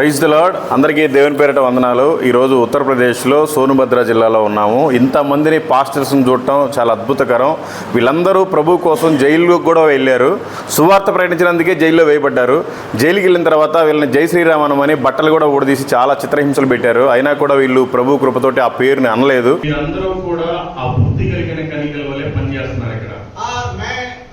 Praise the lord. అందరికీ దేవుని పేరిట వందనాలు. ఈరోజు ఉత్తరప్రదేశ్లో సోనుభద్ర జిల్లాలో ఉన్నాము. ఇంతమందిని పాస్టర్స్ని చూడటం చాలా అద్భుతకరం. వీళ్ళందరూ ప్రభు కోసం జైలు కూడా వెళ్ళారు. సువార్త ప్రకటించినందుకే జైల్లో వేయబడ్డారు. జైలుకి వెళ్ళిన తర్వాత వీళ్ళని జై శ్రీరామనం అని బట్టలు కూడా ఊడదీసి చాలా చిత్రహింసలు పెట్టారు. అయినా కూడా వీళ్ళు ప్రభు కృపతోటి ఆ పేరుని అనలేదు. వీళ్ళందరూ కూడా ఆ బుద్ధి కలిగిన కనికల వల్లే పనిచేస్తున్నారు ఇక్కడ.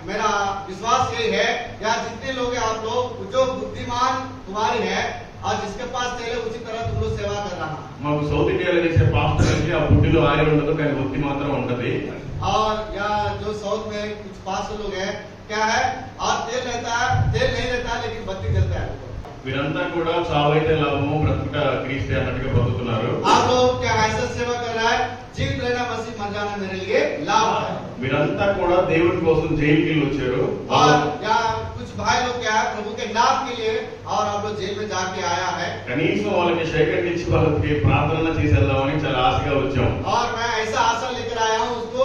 मेरा विश्वास यही है या जितने लोग हैं आप लोग जो बुद्धिमान तुम्हारी है और जिसके पास तेल है उसी तरह तुम लोग सेवा कर रहा है. మాకు సౌత్ ఇండియాలో చేసే పాస్టర్లకి ఆ బుద్ధిలో ఆరి ఉండదు, కానీ బుద్ధి మాత్రం ఉంటది. और या जो साउथ में कुछ पास्टर लोग हैं क्या है और तेल रहता है, तेल नहीं रहता है लेकिन बत्ती जलता है. వీరంతా కూడా చావైతే లాభము బ్రతుకుట క్రీస్తే అన్నట్టుగా బతుకుతున్నారు. आप लोग क्या ऐसा सेवा कर रहा है जीवित रहना मसीह मर जाना मेरे लिए लाभ है. వీరంతా కూడా దేవుడి కోసం జైలుకి వచ్చారు. और या कुछ भाई लोग क्या है प्रभु के नाम के लिए और आप लोग जेल में जाके आया है. కనీసం వాళ్ళకి సేకరించి వాళ్ళకి ప్రార్థన చేసేద్దామని చాలా ఆశగా వచ్చాం. और मैं ऐसा आशा लेकर आया हूँ उसको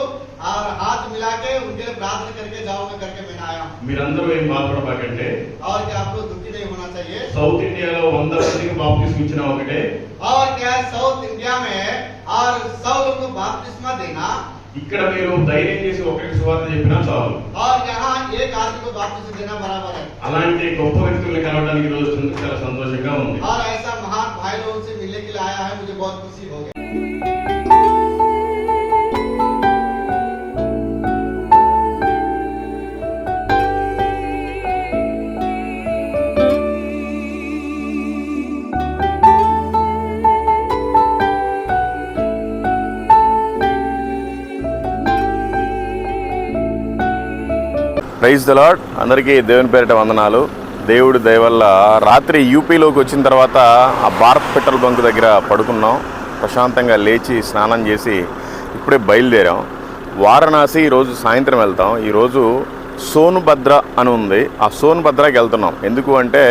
और हाथ मिला के उनके लिए प्रार्थना करके जाऊंगा करके मैंने आया हूँ. మీరందరూ ఏం బాధపడబాకంటే और क्या आप लोग दुखी नहीं होना चाहिए. సౌత్ ఇండియాలో 100 మందికి బాప్తిస్మం ఇచ్చిన ఒకటే. और क्या साउथ इंडिया में और 100 लोग को बपतिस्मा देना. ఇక్కడ మీరు ధైర్యం చేసి ఒకరికి సువార్త చెప్పినా చాలు. और यहाँ एक आदमी को बपतिस्मा देना बराबर है. అలాంటి గొప్ప వ్యక్తుల్ని కలవడానికి ఈ రోజు చాలా సంతోషంగా ఉంది. और ऐसा महान भाई लोगों से मिलने के लिए आया है, मुझे बहुत खुशी हो गई. Praise the lord. అందరికీ దేవుని పేరిట వందనాలు. దేవుడి దయ వల్ల రాత్రి యూపీలోకి వచ్చిన తర్వాత ఆ భారత్ పెట్రోల్ బంక్ దగ్గర పడుకున్నాం. ప్రశాంతంగా లేచి స్నానం చేసి ఇప్పుడే బయలుదేరాం. వారణాసి ఈరోజు సాయంత్రం వెళ్తాం. ఈరోజు సోనుభద్ర అని ఉంది, ఆ సోనుభద్రకి వెళ్తున్నాం. ఎందుకు అంటే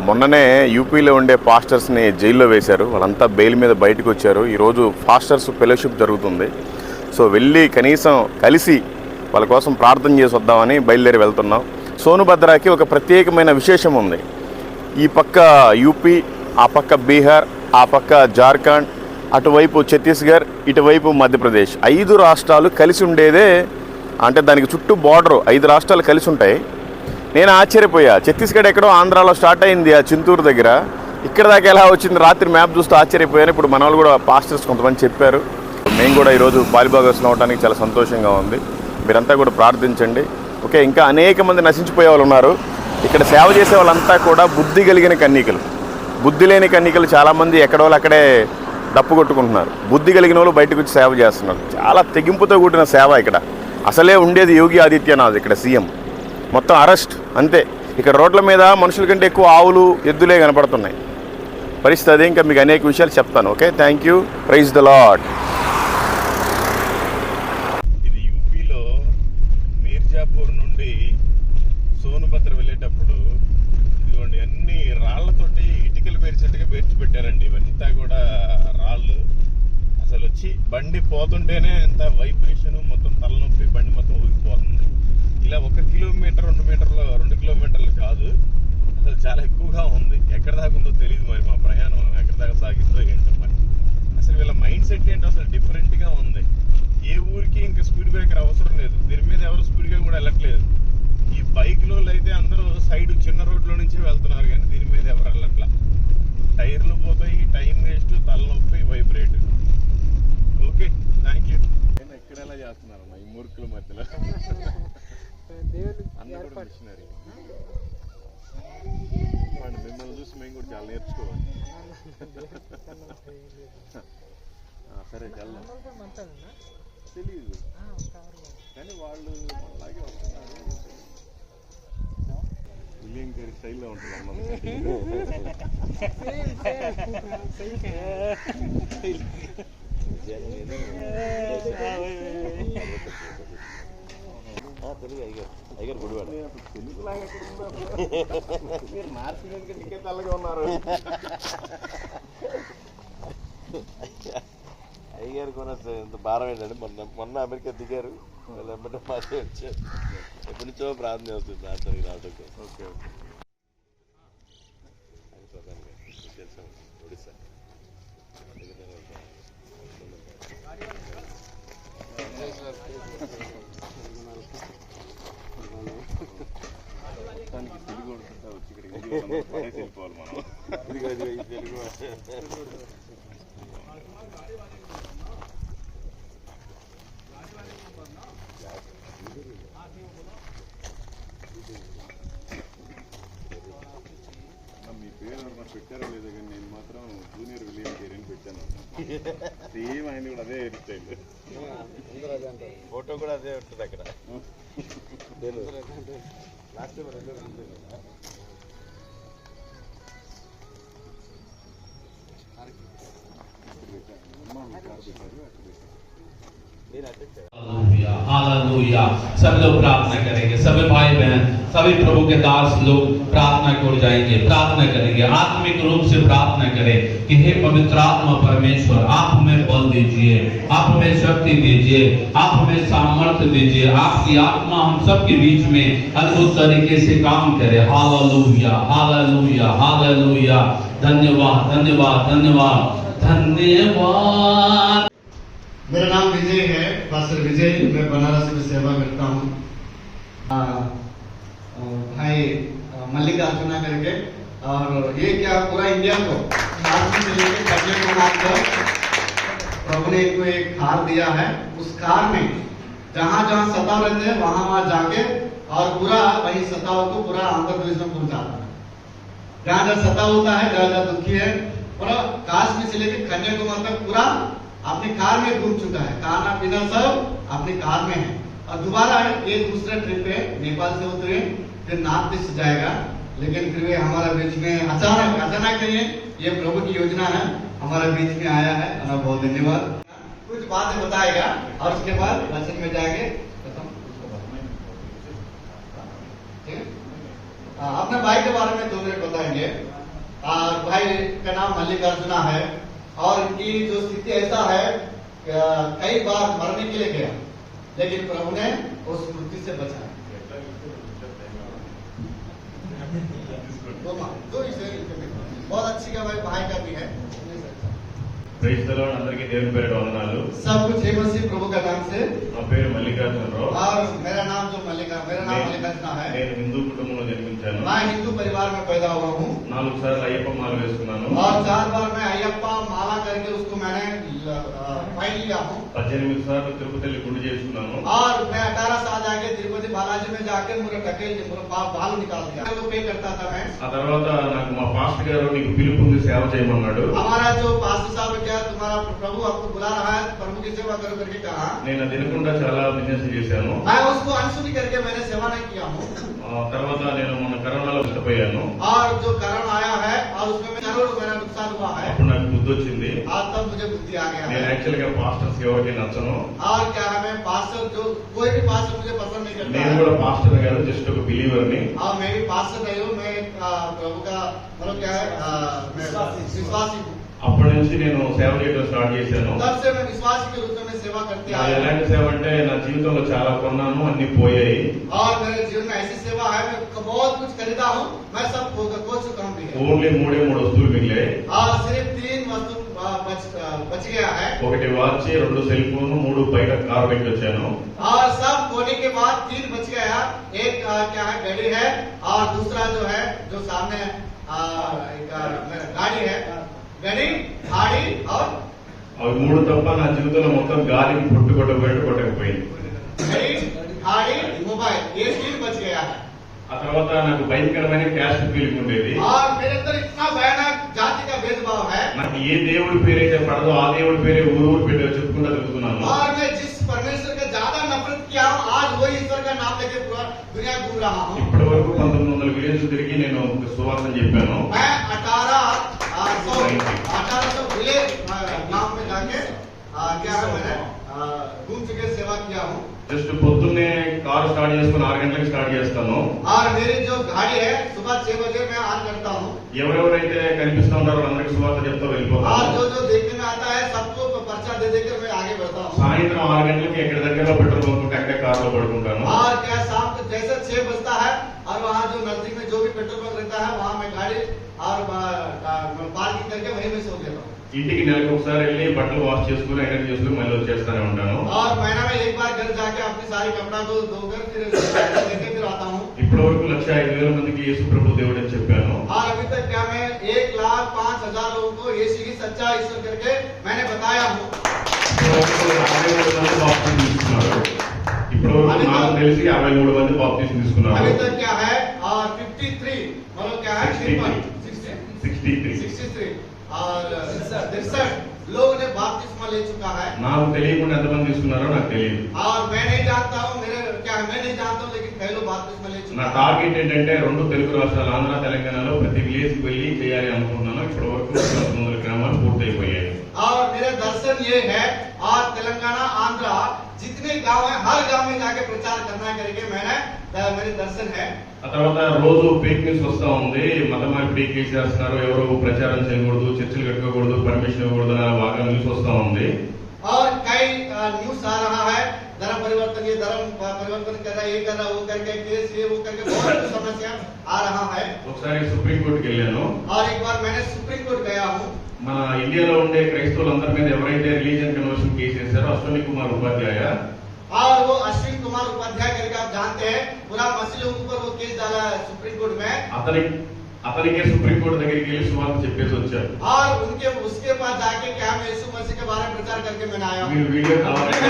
మొన్ననే యూపీలో ఉండే పాస్టర్స్ని జైల్లో వేశారు. వాళ్ళంతా బెయిల్ మీద బయటకు వచ్చారు. ఈరోజు పాస్టర్స్ ఫెలోషిప్ జరుగుతుంది. సో వెళ్ళి కనీసం కలిసి వాళ్ళ కోసం ప్రార్థన చేసి వద్దామని బయలుదేరి వెళ్తున్నాం. సోనుభద్రకి ఒక ప్రత్యేకమైన విశేషం ఉంది. ఈ పక్క యూపీ, ఆ పక్క బీహార్, ఆ పక్క జార్ఖండ్, అటువైపు ఛత్తీస్గఢ్, ఇటువైపు మధ్యప్రదేశ్, 5 రాష్ట్రాలు కలిసి ఉండేదే. అంటే దానికి చుట్టూ బార్డరు 5 రాష్ట్రాలు కలిసి ఉంటాయి. నేను ఆశ్చర్యపోయా. ఛత్తీస్గఢ్ ఎక్కడో ఆంధ్రాలో స్టార్ట్ అయింది, ఆ చింతూరు దగ్గర. ఇక్కడ దాకా ఎలా వచ్చింది రాత్రి మ్యాప్ చూస్తూ ఆశ్చర్యపోయాను. ఇప్పుడు మన వాళ్ళు కూడా పాస్టర్స్ కొంతమంది చెప్పారు. మేము కూడా ఈరోజు పాలిభాగస్లో అవడానికి చాలా సంతోషంగా ఉంది. మీరంతా కూడా ప్రార్థించండి. ఓకే, ఇంకా అనేక మంది నశించిపోయే వాళ్ళు ఉన్నారు. ఇక్కడ సేవ చేసే వాళ్ళంతా కూడా బుద్ధి కలిగిన కన్యకలు. బుద్ధి లేని కన్యకలు చాలామంది ఎక్కడో అక్కడే డప్పు కొట్టుకుంటున్నారు. బుద్ధి కలిగిన వాళ్ళు బయటకు వచ్చి సేవ చేస్తున్నారు. చాలా తెగింపుతో కూడిన సేవ ఇక్కడ. అసలే ఉండేది యోగి ఆదిత్యనాథ్ ఇక్కడ సీఎం. మొత్తం అరెస్ట్ అంతే. ఇక్కడ రోడ్ల మీద మనుషుల కంటే ఎక్కువ ఆవులు, ఎద్దులే కనపడుతున్నాయి. పరిస్థితి అదే. ఇంకా మీకు అనేక విషయాలు చెప్తాను. Okay, thank you. Praise the lord. Mirzapur నుండి సోనుభద్ర వెళ్ళేటప్పుడు ఇదిగోండి అన్ని రాళ్లతోటి ఇటుకలు పేర్చినట్టుగా పేర్చి పెట్టారండి. ఇవంతా కూడా రాళ్ళు. అసలు వచ్చి బండి పోతుంటేనే ఎంత వైబ్రేషన్, మొత్తం తలనొప్పి, బండి మొత్తం ఊగిపోతుంది. ఇలా 1 కిలోమీటర్ 2 కిలోమీటర్లు కాదు, అసలు చాలా ఎక్కువగా ఉంది. ఎక్కడ దాకా ఉందో తెలియదు. మరి మా ప్రయాణం ఎక్కడ దాకా సాగిందో ఏంటో మరి. అసలు వీళ్ళ మైండ్ సెట్ ఏంటో అసలు డిఫరెంట్గా ఉంది. ఏ ఊరికి ఇంకా స్పీడ్ బ్రేకర్ అవసరం లేదు. దీని మీద ఎవరు స్పీడ్గా కూడా వెళ్ళట్లేదు. ఈ బైక్లో అయితే అందరూ సైడ్ చిన్న రోడ్లో నుంచే వెళ్తున్నారు, కానీ దీని మీద ఎవరు వెళ్ళట్లా. టైర్లు పోతాయి, టైం వేస్ట్, తలనొప్పి, వైబ్రేట్. Okay, thank you. ఎక్కడ ఎలా చేస్తున్నారు ఈ మూర్ఖుల మధ్యలో? అందరూ కూడా మిషనరీ. మిమ్మల్ని చూసి మేము కూడా చాలా నేర్చుకోవాలి. సరే వెళ్దాం. తెలీదు కానీ వాళ్ళు అలాగే వస్తున్నారు. విలియం గారి స్టైల్లో ఉంటుంది అమ్మ. తెలుగు గుడివాడ తెలుగులాగా మీరు మార్చినందుకు ఇంకే తెల్లగా ఉన్నారు. అయ్యారు కొన ఇంత భారం ఏంటంటే మొన్న అమెరికా దిగారు. వాళ్ళు ఎమ్మటే మాదే వచ్చారు. ఎప్పటి నుంచో ప్రార్థన చేస్తుంది రావడానికి. Okay okay. తెలుసా మీ పేరు పెట్టారో లేదో కానీ నేను మాత్రం జూనియర్ విలియం కేర్ అని పెట్టాను. సేమ్ ఆయన కూడా అదే హెయిర్ స్టైల్, ఫోటో కూడా అదే ఉంటుంది అక్కడ. हालेलुया। सब लोग प्रार्थना करेंगे, सभी भाई बहन, सभी प्रभु के दास लोग प्रार्थना को जाएंगे, प्रार्थना करेंगे, आत्मिक रूप से प्रार्थना करें कि हे पवित्र आत्मा परमेश्वर, आप हमें बल दीजिए, आप हमें शक्ति दीजिए, आप हमें सामर्थ्य दीजिए, आपकी आत्मा हम सबके बीच में अद्भुत तरीके से काम करे। Hallelujah, hallelujah, hallelujah. धन्यवाद, धन्यवाद, धन्यवाद, धन्यवाद। मेरा नाम विजय है, पास्टर विजय। मैं बनारस में सेवा करता हूँ। भाई मल्लिकार्जुना करके, और ये क्या पूरा इंडिया को झारखंड से लेकर कन्याकुमारी तक प्रभु ने इनको एक कार दिया है। उस कार में जहाँ जहाँ सताव रहते हैं वहाँ वहाँ जाके और पूरा वही सताव को पूरा आंध्र प्रदेश में पहुँचाता है। जहाँ जहाँ सताव होता है, जहाँ जहाँ दुखी है, पूरा काश्मीर से लेकर कन्याकुमारी तक पूरा अपनी कार में घूम चुका है। खाना पीना सब अपनी कार में है। और दोबारा ये दूसरा ट्रिप है, नेपाल से उतरे फिर नॉर्थ ईस्ट जाएगा। लेकिन फिर भी हमारा बीच में अचानक नहीं है, ये प्रभु की योजना है, हमारा बीच में आया है। बहुत धन्यवाद। कुछ बातें बताएगा और उसके बाद वचन में जाएंगे। ठीक है, अपने भाई के बारे में 2 मिनट बताएंगे। भाई का नाम मल्लिकार्जुना है और इनकी जो स्थिति ऐसा है, कई बार मरने के लिए गया, लेकिन प्रभु ने उस मृत्यु से बचाया। बहुत अच्छी का भाई का भी है। Praise the lord. అందరికీ దేవుని పేరిట వందనాలు। सब कुछ जय मसीह प्रभु का नाम से। నా పేరు మల్లికార్జునరావు। और मेरा नाम मल्लिकार्जुना है। నేను హిందూ కుటుంబంలో జన్మించాను। मैं हिंदू परिवार में पैदा हुआ हूँ 4 సార్లు అయ్యప్ప మాల వేసుకున్నాను। और 4 बार मैं अयप्पा माला करके उसको मैंने पहन लिया हूँ। 18 సార్లు తిరుపతి వెళ్ళి గుండు చేసుకున్నాను। और मैं 18 साल जाके तिरुपति बालाजी में जाके मेरा बाल निकाल दिया, तो पे करता था मैं। ఆ తర్వాత నాకు మా పాస్టర్ గారు నీకు పిలుపు ఉంది సేవ చేయమన్నాడు। हमारा जो पास्टर साहब क्या तुम्हारा प्रभु आपको बुला रहा है, प्रभु की सेवा करो करके कहा। నేను తినకుండా చాలా బిజినెస్ చేశాను। मैं उसको अनसुनी करके मैंने सेवा नहीं किया हूँ। తర్వాత నేను మొన్న కరోనాలో నష్టపోయాను। और जो करोना आया है और उसमें करोड़ों मेरा नुकसान हुआ है। అప్పుడు నాకు బుద్ధి వచ్చింది। आज तब मुझे बुद्धि आ गया నేను है। యాక్చువల్ గా పాస్టర్ సేవకి నచ్చను। और क्या है, मैं पास्टर जो कोई भी पास्टर मुझे पसंद नहीं करता నేను है। కూడా పాస్టర్ గారు జస్ట్ ఒక బిలీవర్ ని। और मैं भी पास्टर नहीं हूँ, मैं प्रभु का मतलब क्या है, मैं विश्वासी हूँ। అప్పటి నుంచి నేను సేవ చేయడం స్టార్ట్ చేశాను। तब से मैं विश्वासी के रूप में सेवा करते आया हूँ। ఎలాంటి సేవ అంటే నా జీవితంలో చాలా కొన్నాను, అన్ని పోయాయి। और मेरे जीवन में ऐसी सेवा है, मैं बहुत कुछ खरीदा हूँ, मैं सब खो चुका हूँ भी है। ఓన్లీ 3 వస్తువులు మిగిలాయి। और सिर्फ 3 वस्तु बच गया है। 1 వాచ్, 2 సెల్ ఫోన్, 3 బయట కార్ పెట్టి వచ్చాను। और सब खोने के बाद 3 बच गया। एक क्या है, घड़ी है, और दूसरा जो है जो सामने गाड़ी है, घड़ी, गाड़ी और అవి 3 తప్ప నా జీవితంలో మొత్తం గాలికి కొట్టకపోయింది। घड़ी, गाड़ी, मोबाइल, ये 3 बच गया है। ఆ తర్వాత నాకు భయంకరమైన క్యాస్ట్ ఫీలింగ్ ఉండేది। और मेरे अंदर इतना भयानक जाति का भेदभाव है। నాకు ఏ దేవుడి పేరైతే పడదో ఆ దేవుడి పేరే ఊరు పెట్టి చెప్పుకుంటూ తిరుగుతున్నాను। और मैं जिस परमेश्वर का ज्यादा नफरत किया हूँ, आज वही ईश्वर का नाम लेके पूरा दुनिया घूम रहा हूँ। ఇప్పటి వరకు 1900 విలేజ్ తిరిగి నేను సువార్త చెప్పాను। मैं 1800 विलेज नाम में जाके क्या है, मैंने घूम चुके सेवा किया हूँ। జస్ట్ పొద్దున్నే కారు స్టార్ట్ చేసుకుని 6 గంటలకు స్టార్ట్ చేస్తాను। और मेरी जो गाड़ी है सुबह 6 बजे मैं ऑन करता हूँ। ఎవరెవరైతే కనిపిస్తూ ఉంటారో అందరికి సువార్త చెప్తా और వెళ్ళిపోతాను। जो देखने में आता है सबको पर्चा दे देकर मैं आगे बढ़ता हूँ। సాయంత్రం 6 గంటలకి ఎక్కడ దగ్గరలో పెట్రోల్ బంక్ ఉంటే అక్కడే కారులో పడుకుంటాను। और क्या शाम को जैसे 6 बजता है और वहाँ जो नजदीक में जो भी पेट्रोल पंप रहता है वहाँ मैं गाड़ी और पार्किंग करके वहीं में सो लेता हूँ। ఇంటికి నెలకు ఒకసారి వెళ్ళి బట్టలు వాష్ చేసుకుని ఐరన్ చేసుకుని మళ్ళీ వచ్చేస్తానే ఉంటాను. और महीना में एक बार घर जाके अपनी सारी कपड़ा को धोकर फिर लेके फिर आता हूँ। ఇప్పటి వరకు 1,05,000 మందికి యేసు ప్రభు దేవుడు అని చెప్పాను. और अभी तक क्या मैं 1,05,000 लोगों को यीशु की सच्चा ईश्वर करके मैंने बताया हूँ। ఇప్పుడు నాకు తెలిసి 53 మంది బాప్టిజం తీసుకున్నారు. अभी तक क्या है और 53 मतलब क्या है 63 और 63 लोगों ने बपतिस्मा ले चुका है। నాకు తెలియకుండా ఎంతమంది తీసుకున్నారో నాకు తెలియదు. और मैं नहीं जानता हूँ मैं नहीं जानता हूँ लेकिन कई लोग बपतिस्मा ले चुका నా है। టార్గెట్ ఏంటంటే 2 తెలుగు రాష్ట్రాలు ఆంధ్ర తెలంగాణలో ప్రతి విలేజ్ కి వెళ్ళి చేయాలి అనుకుంటున్నాను. ఇప్పటి వరకు 900 గ్రామాలు పూర్తయిపోయాయి. और मेरा दर्शन ये है और तेलंगाना आंध्र जितने गांव है हर गांव में जाके प्रचार करना करके मेरे दर्शन है। ఆ తర్వాత రోజు ఫేక్ న్యూస్ వస్తా ఉంది. మత మార్పిడి కేసు చేస్తున్నారు, ఎవరు ప్రచారం చేయకూడదు, చర్చలు కట్టుకోకూడదు, పర్మిషన్ ఇవ్వకూడదు అని బాగా న్యూస్ వస్తా ఉంది. और कई न्यूज आ रहा है धर्म परिवर्तन ये धर्म परिवर्तन कर रहा है, ये कर रहा, वो करके केस ये वो करके बहुत समस्या आ रहा है। ఒకసారి సుప్రీం కోర్టుకి వెళ్ళాను. और एक बार मैंने सुप्रीम कोर्ट गया हूँ। మన ఇండియాలో ఉండే క్రైస్తవులందరి మీద ఎవరైతే రిలీజియన్ కన్వర్షన్ కేసు వేశారో అశ్విని కుమార్ ఉపాధ్యాయ, और वो अश्विन कुमार उपाध्याय करके आप जानते हैं पूरा मसीहों के ऊपर वो केस डाला है सुप्रीम कोर्ट में। అతనికే సుప్రీం కోర్టు దగ్గరికి వెళ్ళి సువార్త చెప్పేసి వచ్చారు. और उसके पास जाके क्या मैं यीशु मसीह के बारे में प्रचार करके मैंने आया हूँ। మీరు వీడియో కావాలంటే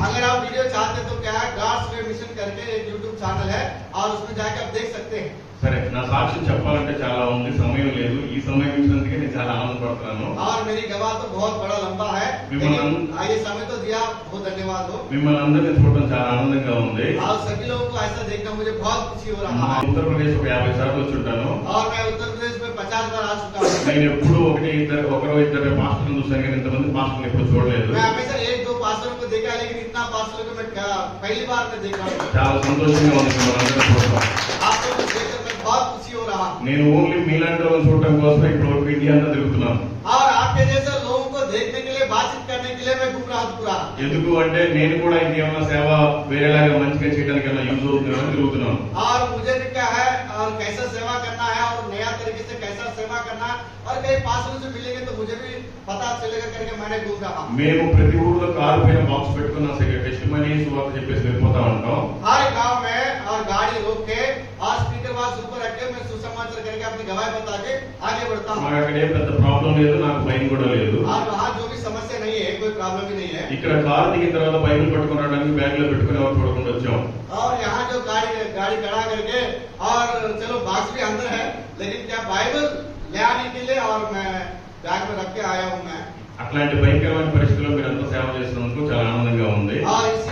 अगर आप वीडियो चाहते तो क्या है गॉड्स वे मिशन करके एक यूट्यूब चैनल है और उसमें जाके आप देख सकते हैं। సరే, నా సాక్ష్యం చెప్పాలంటే చాలా ఉంది, సమయం లేదు. ఈ సమయం ఇచ్చినందుకే నేను చాలా ఆనందపడుతున్నాను. और मेरी गवाह तो बहुत बड़ा लंबा है लेकिन ये समय तो दिया, बहुत धन्यवाद हो। మిమ్మల్ని అందరినీ చూడడం చాలా ఆనందంగా ఉంది. और सभी लोगों को ऐसा देखना मुझे बहुत खुशी हो रहा है। ఉత్తరప్రదేశ్ ఒక 50 సార్లు వచ్చి ఉంటాను. और मैं उत्तर प्रदेश में 50 बार आ चुका हूँ। నేను ఎప్పుడు ఒకరు ఇద్దరు పాస్టర్లను చూసాను కానీ ఇంతమంది పాస్టర్లు ఎప్పుడు చూడలేదు. मैं हमेशा 1-2 पास्टरों को देखा लेकिन इतना पास्टरों को मैं पहली बार में देखा हूँ। చాలా సంతోషంగా ఉంది మిమ్మల్ని అందరినీ చూడడం. आप लोगों को देखकर मैं बहुत खुशी हो रहा हूँ। నేను ఓన్లీ మీలాంటి వాళ్ళని చూడటం కోసం ఇప్పుడు వరకు ఇండియా అంతా తిరుగుతున్నాను. और आपके जैसे लोगों को देखने के लिए बातचीत करने के लिए मैं घूम रहा हूँ पूरा। ఎందుకు అంటే నేను కూడా ఇంకేమైనా సేవ వేరేలాగా మంచిగా చేయడానికి ఏమైనా యూజ్ అవుతుందని తిరుగుతున్నాను. और मुझे भी क्या है और कैसा सेवा करना है और नया तरीके से कैसा सेवा करना और कई पास्टरों से मिलेंगे तो मुझे भी पता चलेगा करके मैंने घूम रहा हूँ। మేము ప్రతి ఊర్లో కారు పైన బాక్స్ పెట్టుకున్న టెస్టిమనీ సువార్త చెప్పేసి వెళ్ళిపోతా ఉంటాం. हर गांव में और गाड़ी रोक के और स्पीकर बॉक्स ऊपर रख के मैं सुसमाचार करके अपनी गवाही बता के आगे बढ़ता हूँ। మాకు అక్కడ ఏం పెద్ద ప్రాబ్లం లేదు, నాకు భయం కూడా లేదు. और वहाँ जो भी समस्या नहीं है, कोई प्रॉब्लम भी नहीं है। ఇక్కడ కారు దిగిన తర్వాత బైబిల్ పట్టుకుని రావడానికి బ్యాగ్ లో పెట్టుకుని ఎవరు చూడకుండా వచ్చాం. और यहाँ जो गाड़ी खड़ा करके और चलो बॉक्स भी अंदर है लेकिन क्या बाइबल ले आने के लिए और मैं बैग में रख के आया हूँ मैं। అట్లాంటి భయంకరమైన పరిస్థితుల్లో మీరంతా సేవ చేసినందుకు చాలా ఆనందంగా ఉంది. और इसी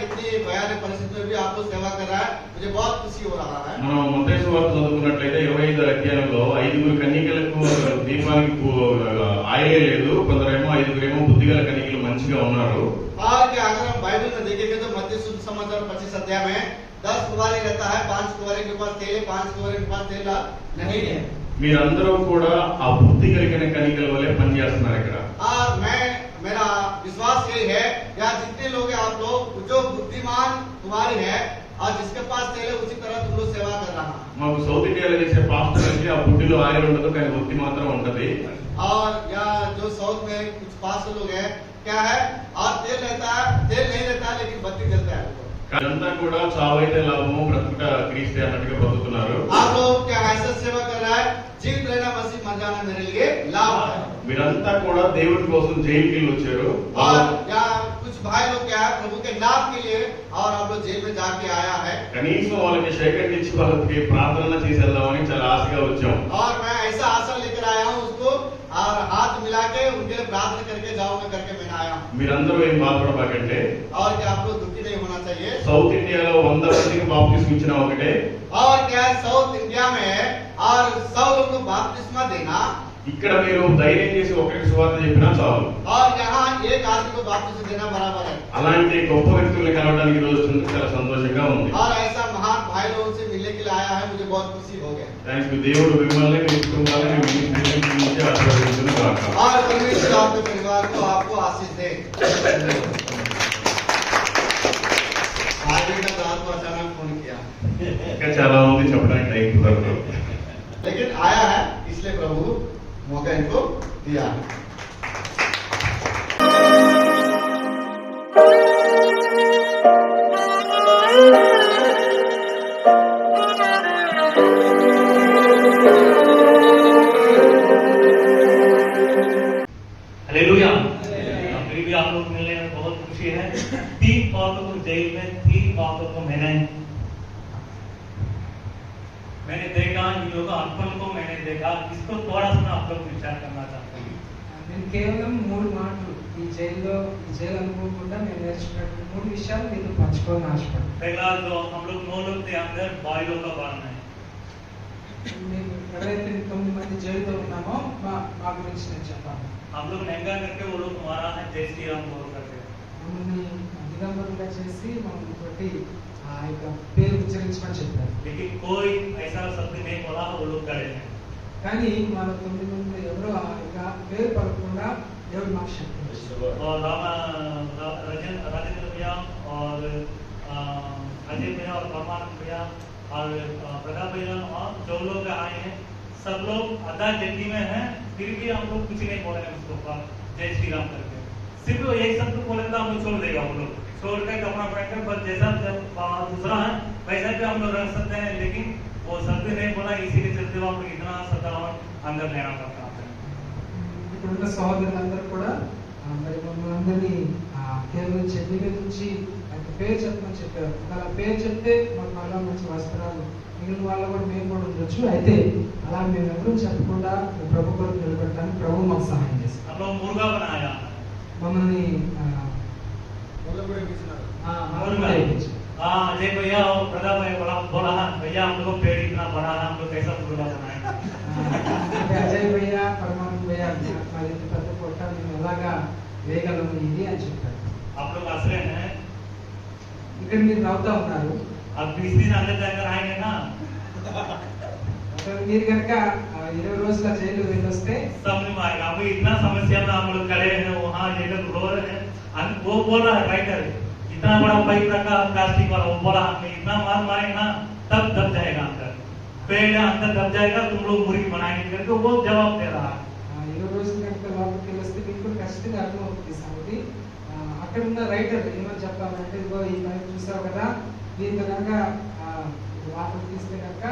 इतनी भयानक परिस्थिति में भी आप लोग सेवा कर रहा है, मुझे बहुत खुशी हो रहा है। మనం మత్తయి సువార్త చదువుకున్నట్లయితే 25వ అధ్యాయంలో 5 కన్యకలకు దీపానికి ఆయలే లేదు, కొందరేమో 5 బుద్ధిగల కన్యకలు మంచిగా ఉన్నారు. और क्या अगर हम बाइबल में देखेंगे तो मत्ती सुसमाचार 25 अध्याय में 10 कुंवारी रहता है, 5 कुंवारी के पास तेल है, 5 कुंवारी के पास तेल नहीं है। మీరందరూ కూడా ఆ బుద్ధి కలిగిన కన్యకల వల్లే పనిచేస్తున్నారు ఇక్కడ. और मेरा विश्वास यही है या जितने लोग हैं आप लोग जो बुद्धिमान कुमारी है और जिसके पास तेल है उसी तरह तुम लोग सेवा कर रहा है। మాకు సౌత్ ఇండియాలో చేసే పాస్టర్లకి ఆ బుద్ధిలో ఆయిల్ ఉండదు కానీ బుద్ధి మాత్రం ఉంటది. और या जो साउथ में कुछ पास्टर लोग हैं क्या है और तेल रहता है, तेल नहीं रहता है लेकिन बत्ती जलता है। ఇదంతా కూడా చావైతే లాభము, బ్రతుకుట క్రీస్తే అన్నట్టుగా బ్రతుకుతున్నారు. आप लोग क्या ऐसा सेवा कर रहा है, जीवित रहना मसीह मर जाना मेरे लिए लाभ है। మీరంతా కూడా దేవుడి కోసం జైలుకి వెళ్ళి వచ్చారు. और या कुछ भाई लोग क्या है प्रभु के नाम के लिए और आप लोग जेल में जाके आया है। కనీసం వాళ్ళకి సేకరించి వాళ్ళకి ప్రార్థన చేసి వెళ్దామని చాలా ఆశగా వచ్చాం. और मैं ऐसा आशा लेकर आया हूँ उसको और हाथ मिला के उनके लिए प्रार्थना करके जाऊंगा करके मैंने आया हूँ। మీరందరూ ఏం బాధపడబాకంటే और क्या आप लोग दुखी नहीं होना चाहिए। సౌత్ ఇండియాలో 100 మందికి బాప్టిజం ఇచ్చిన ఒకటే, और क्या साउथ इंडिया में और 100 लोगों को बपतिस्मा देना, ఇక్కడ మీరు ధైర్యం చేసి ఒకరికి సువార్త చెప్పినా చాలు. और यहाँ एक आदमी को बपतिस्मा देना बराबर है। అలాంటి గొప్ప వ్యక్తుల్ని కలవడానికి రోజు వచ్చినందుకు చాలా సంతోషంగా ఉంది. और ऐसा महान भाई लोगों से मिलने के लिए आया है, मुझे बहुत खुशी हो गया। థ్యాంక్స్. దేవుడు మిమ్మల్ని మీ కుటుంబాలని మీ స్నేహితుల నుంచి ఆశీర్వదించును గాక. और परमेश्वर आपके परिवार को आपको आशीष दे। लेकिन आया है, इसलिए प्रभु मौका इनको दिया है। हालेलुया। अभी भी आप लोग मिलने में बहुत खुशी है। 3 बातों को जेल में 3 बातों को मैंने देखा, इन लोगों अर्पण को मैंने देखा। इसको थोड़ा सा आप लोग विचार करना चाहता हूँ। నేను కేవలం 3 మాటలు ఈ జైలు అనుభవం కూడా నేను నేర్చుకున్నట్టు 3 విషయాలు మీతో పంచుకోవాలని ఆశపడ్డాను. पहला जो हम लोग 9 लोग थे अंदर, बारियों का बारना है। మేము ఎవరైతే 9 మంది జైలులో ఉన్నామో మా గురించి నేను చెప్పాను. हम लोग महंगा करके वो लोग हमारा है जय श्री राम बोल करते हैं। మమ్మల్ని దిగంబరులుగా చేసి మమ్మల్ని కొట్టి ఆ యొక్క పేరు ఉచ్చరించమని చెప్పారు. लेकिन कोई ऐसा शब्द नहीं बोला, वो लोग डरे हैं। కానీ మన 9 మంది ఎవరు ఆ యొక్క పేరు పలకకుండా దేవుడు మాకు శక్తి ఇచ్చాడు. और राजेंद्र भैया और अजय भैया और परमानंद भैया और प्रताप भैया और जो लोग आए हैं, सब लोग आधा जल्दी में हैं, फिर भी हम लोग कुछ नहीं बोले हैं उसके ऊपर जय श्री राम करके। सिर्फ एक शब्द बोले तो हम लोग छोड़ देगा, वो लोग छोड़ कर कपड़ा पहन कर बस जैसा दूसरा है वैसा भी हम लोग रख सकते हैं, लेकिन वो शब्द नहीं बोला, इसीलिए चलते हुए हम लोग इतना सतावन अंदर लेना पड़ता है। ఇప్పుడున్న సహోదరులందరూ కూడా మరి మమ్మల్ని అందరినీ కేవలం చెడ్డి మీద నుంచి ఆయన పేరు చెప్పమని చెప్పారు. అలా పేరు చెప్తే మాకు మళ్ళా మంచి వస్త్రాలు మిగిలిన వాళ్ళు కూడా మేము కూడా ఉండొచ్చు. అయితే అలా మేము ఎవరూ చెప్పకుండా ప్రభు కొరకు నిలబెట్టడానికి ప్రభు మాకు సహాయం చేస్తారు. हम लोग मुर्गा बनाया, మమ్మల్ని मुर्गा। हाँ, अजय भैया और प्रताप भैया बोला भैया हम लोग पेड़ इतना बड़ा है, हम लोग कैसा मुर्गा बनाए। అంటే అజయ్ భయ్య పరమానంద్ భయ్య మరి ఇంత పెద్ద పొట్ట మేము ఎలాగా వేయగలము ఇది అని చెప్పారు. आप लोग हंस रहे हैं, ఇక్కడ మీరు నవ్వుతా ఉన్నారు. अब 20 दिन अंदर जाकर आएंगे ना, అసలు మీరు కనుక 20 రోజుల జైలు వెళ్ళొస్తే समझ में आएगा। अभी इतना समस्या में हम लोग खड़े हैं, वहाँ ये लोग रो रहे हैं। वो बोल रहा है राइटर, इतना बड़ा पाइप रखा प्लास्टिक वाला, वो बोला हमें इतना मार मारेंगे ना तब दब जाएगा अंदर, पेड़ अंदर दब जाएगा, तुम लोग मुर्गी बनाएंगे करके वो जवाब दे रहा है। 20 రోజుల కనుక లోపలికి వెళ్ళొస్తే మీకు ఖచ్చితంగా అర్థమవుతుంది సంగతి. అక్కడ ఉన్న రైటర్ ఏమని చెప్పాలంటే ఇదిగో ఈ పని చూసావు కదా, దీంతో కనుక వాటర్ తీస్తే కనుక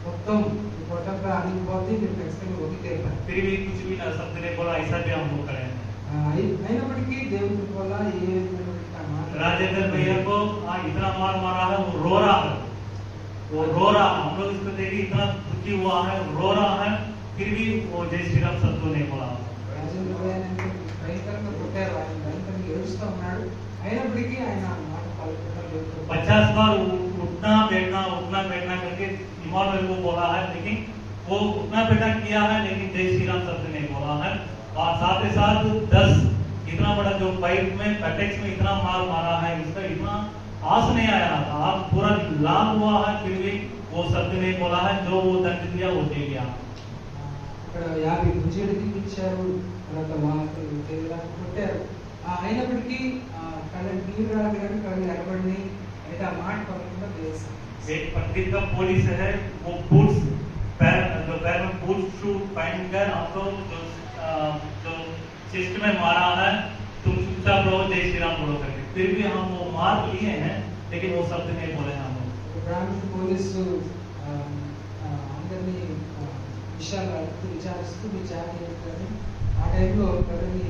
మొత్తం ఈ పొట్టంతా అణిగిపోతే మీరు ఖచ్చితంగా ఒకి తీరుతారు. फिर भी कुछ भी ना शब्द नहीं बोला, ऐसा भी हम लोग करें। అయినప్పటికీ దేవుడి వల్ల ఏ राजेंद्र भैया को इतना मार मारा है, वो रो रहा है, वो रो रहा है। हम लोग इसको देखिए इतना दुखी हुआ है, रो रहा है, फिर भी वो जय श्री राम शब्द नहीं बोला। రాజేంద్ర భయ్యాన్ని భయంకరంగా కొట్టారు, ఆయన భయంకరంగా ఏడుస్తూ ఉన్నాడు. అయినప్పటికీ ఆయన మాట పలుకుతున్నారు. 50 बार उठना बैठना करके इमोशनल को बोला है, लेकिन वो उठना बैठना किया है, लेकिन जय श्री राम शब्द नहीं बोला है। और साथ ही साथ 10 इतना बड़ा जो पाइप में पैटेक्स में इतना मार मारा है, इसका इतना आस नहीं आया था, आप पूरा लाभ हुआ है, फिर भी वो शब्द नहीं बोला है, जो वो दंड दिया वो दे गया। ఇక్కడ 50 గుంజీలు తీపించారు, తర్వాత వాళ్ళకి తెలియడానికి కొట్టారు. అయినప్పటికీ కళ్ళకి నీరు రాదు కానీ కళ్ళు ఎగబడి అయితే ఆ మాట పడకుండా చేశారు. एक पंडित का पुलिस है, वो बूट्स पैर में बूट शू पहनकर हमको जो चेस्ट में मारा है, तुम चुपचाप रहो जय श्री राम बोलो करके, फिर भी हम वो मार लिए हैं, लेकिन वो शब्द नहीं बोले हम लोग। గ్రామీణ పోలీసు అందరినీ విషయాలు అడుగుతూ విచారిస్తూ విచారణ చేస్తారు. ఆ టైంలో ఎవరిని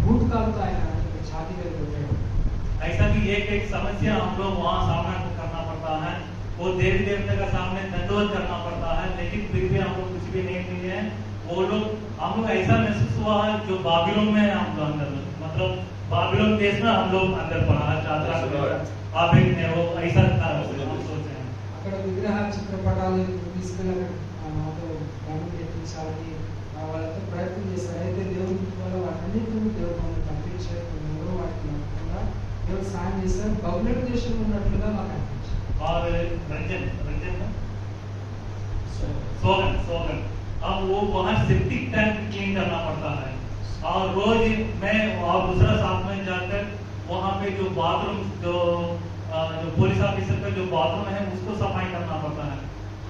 బూట్ కాలుతో ఆయన ఛాతీ మీద కొట్టాడు. ऐसा भी एक समस्या हम लोग वहाँ सामना करना पड़ता है, वो देवी देवता का सामने दंडवत करना पड़ता है, लेकिन फिर भी हम लोग कुछ भी नहीं मिले हैं। वो लोग हम लोग ऐसा महसूस हुआ है जो बाबिलोन में है, हम लोग अंदर मतलब बाबिलोन देश में हम लोग अंदर पड़ा है, बाबिल ने वो ऐसा हम सोचे हैं। అక్కడ విగ్రహ చిత్రపటాలు తీసుకెళ్ళి మాతో దండం పెట్టించాలని వాళ్ళతో ప్రయత్నం చేశారు. అయితే దేవుడి వల్ల వాటన్నిటిని దేవుడు మమ్మల్ని పంపించారు. ఎవరో వాటికి నమ్మకుండా దేవుడు సాయం చేశారు. బబులేట్ దేశంలో ఉన్నట్లుగా మాకు అనిపించింది. और रंजन सोगन अब वो वहाँ सेप्टिक टैंक क्लीन करना पड़ता है, और रोज मैं और दूसरा साथ में जाकर वहाँ पे जो बाथरूम जो पुलिस ऑफिसर का जो बाथरूम है उसको सफाई करना पड़ता है।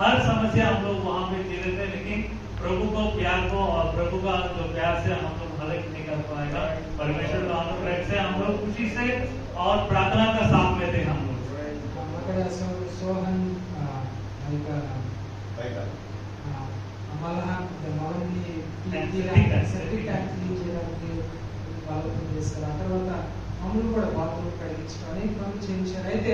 हर समस्या हम लोग वहाँ पे झेल लेते हैं, लेकिन प्रभु को प्यार को और प्रभु का जो प्यार से हम लोग हल नहीं कर पाएगा। परमेश्वर का अनुग्रह से हम लोग खुशी से और प्रार्थना का साथ में थे हम लोग। అక్కడ సోహన్ మలంని సెప్టిక్ ట్యాంక్ క్లీన్ చేయడానికి వాళ్ళతో చేస్తారు. ఆ తర్వాత మమ్మల్ని కూడా బాత్రూమ్ కడిగించడం అనేక పనులు చేయించారు. అయితే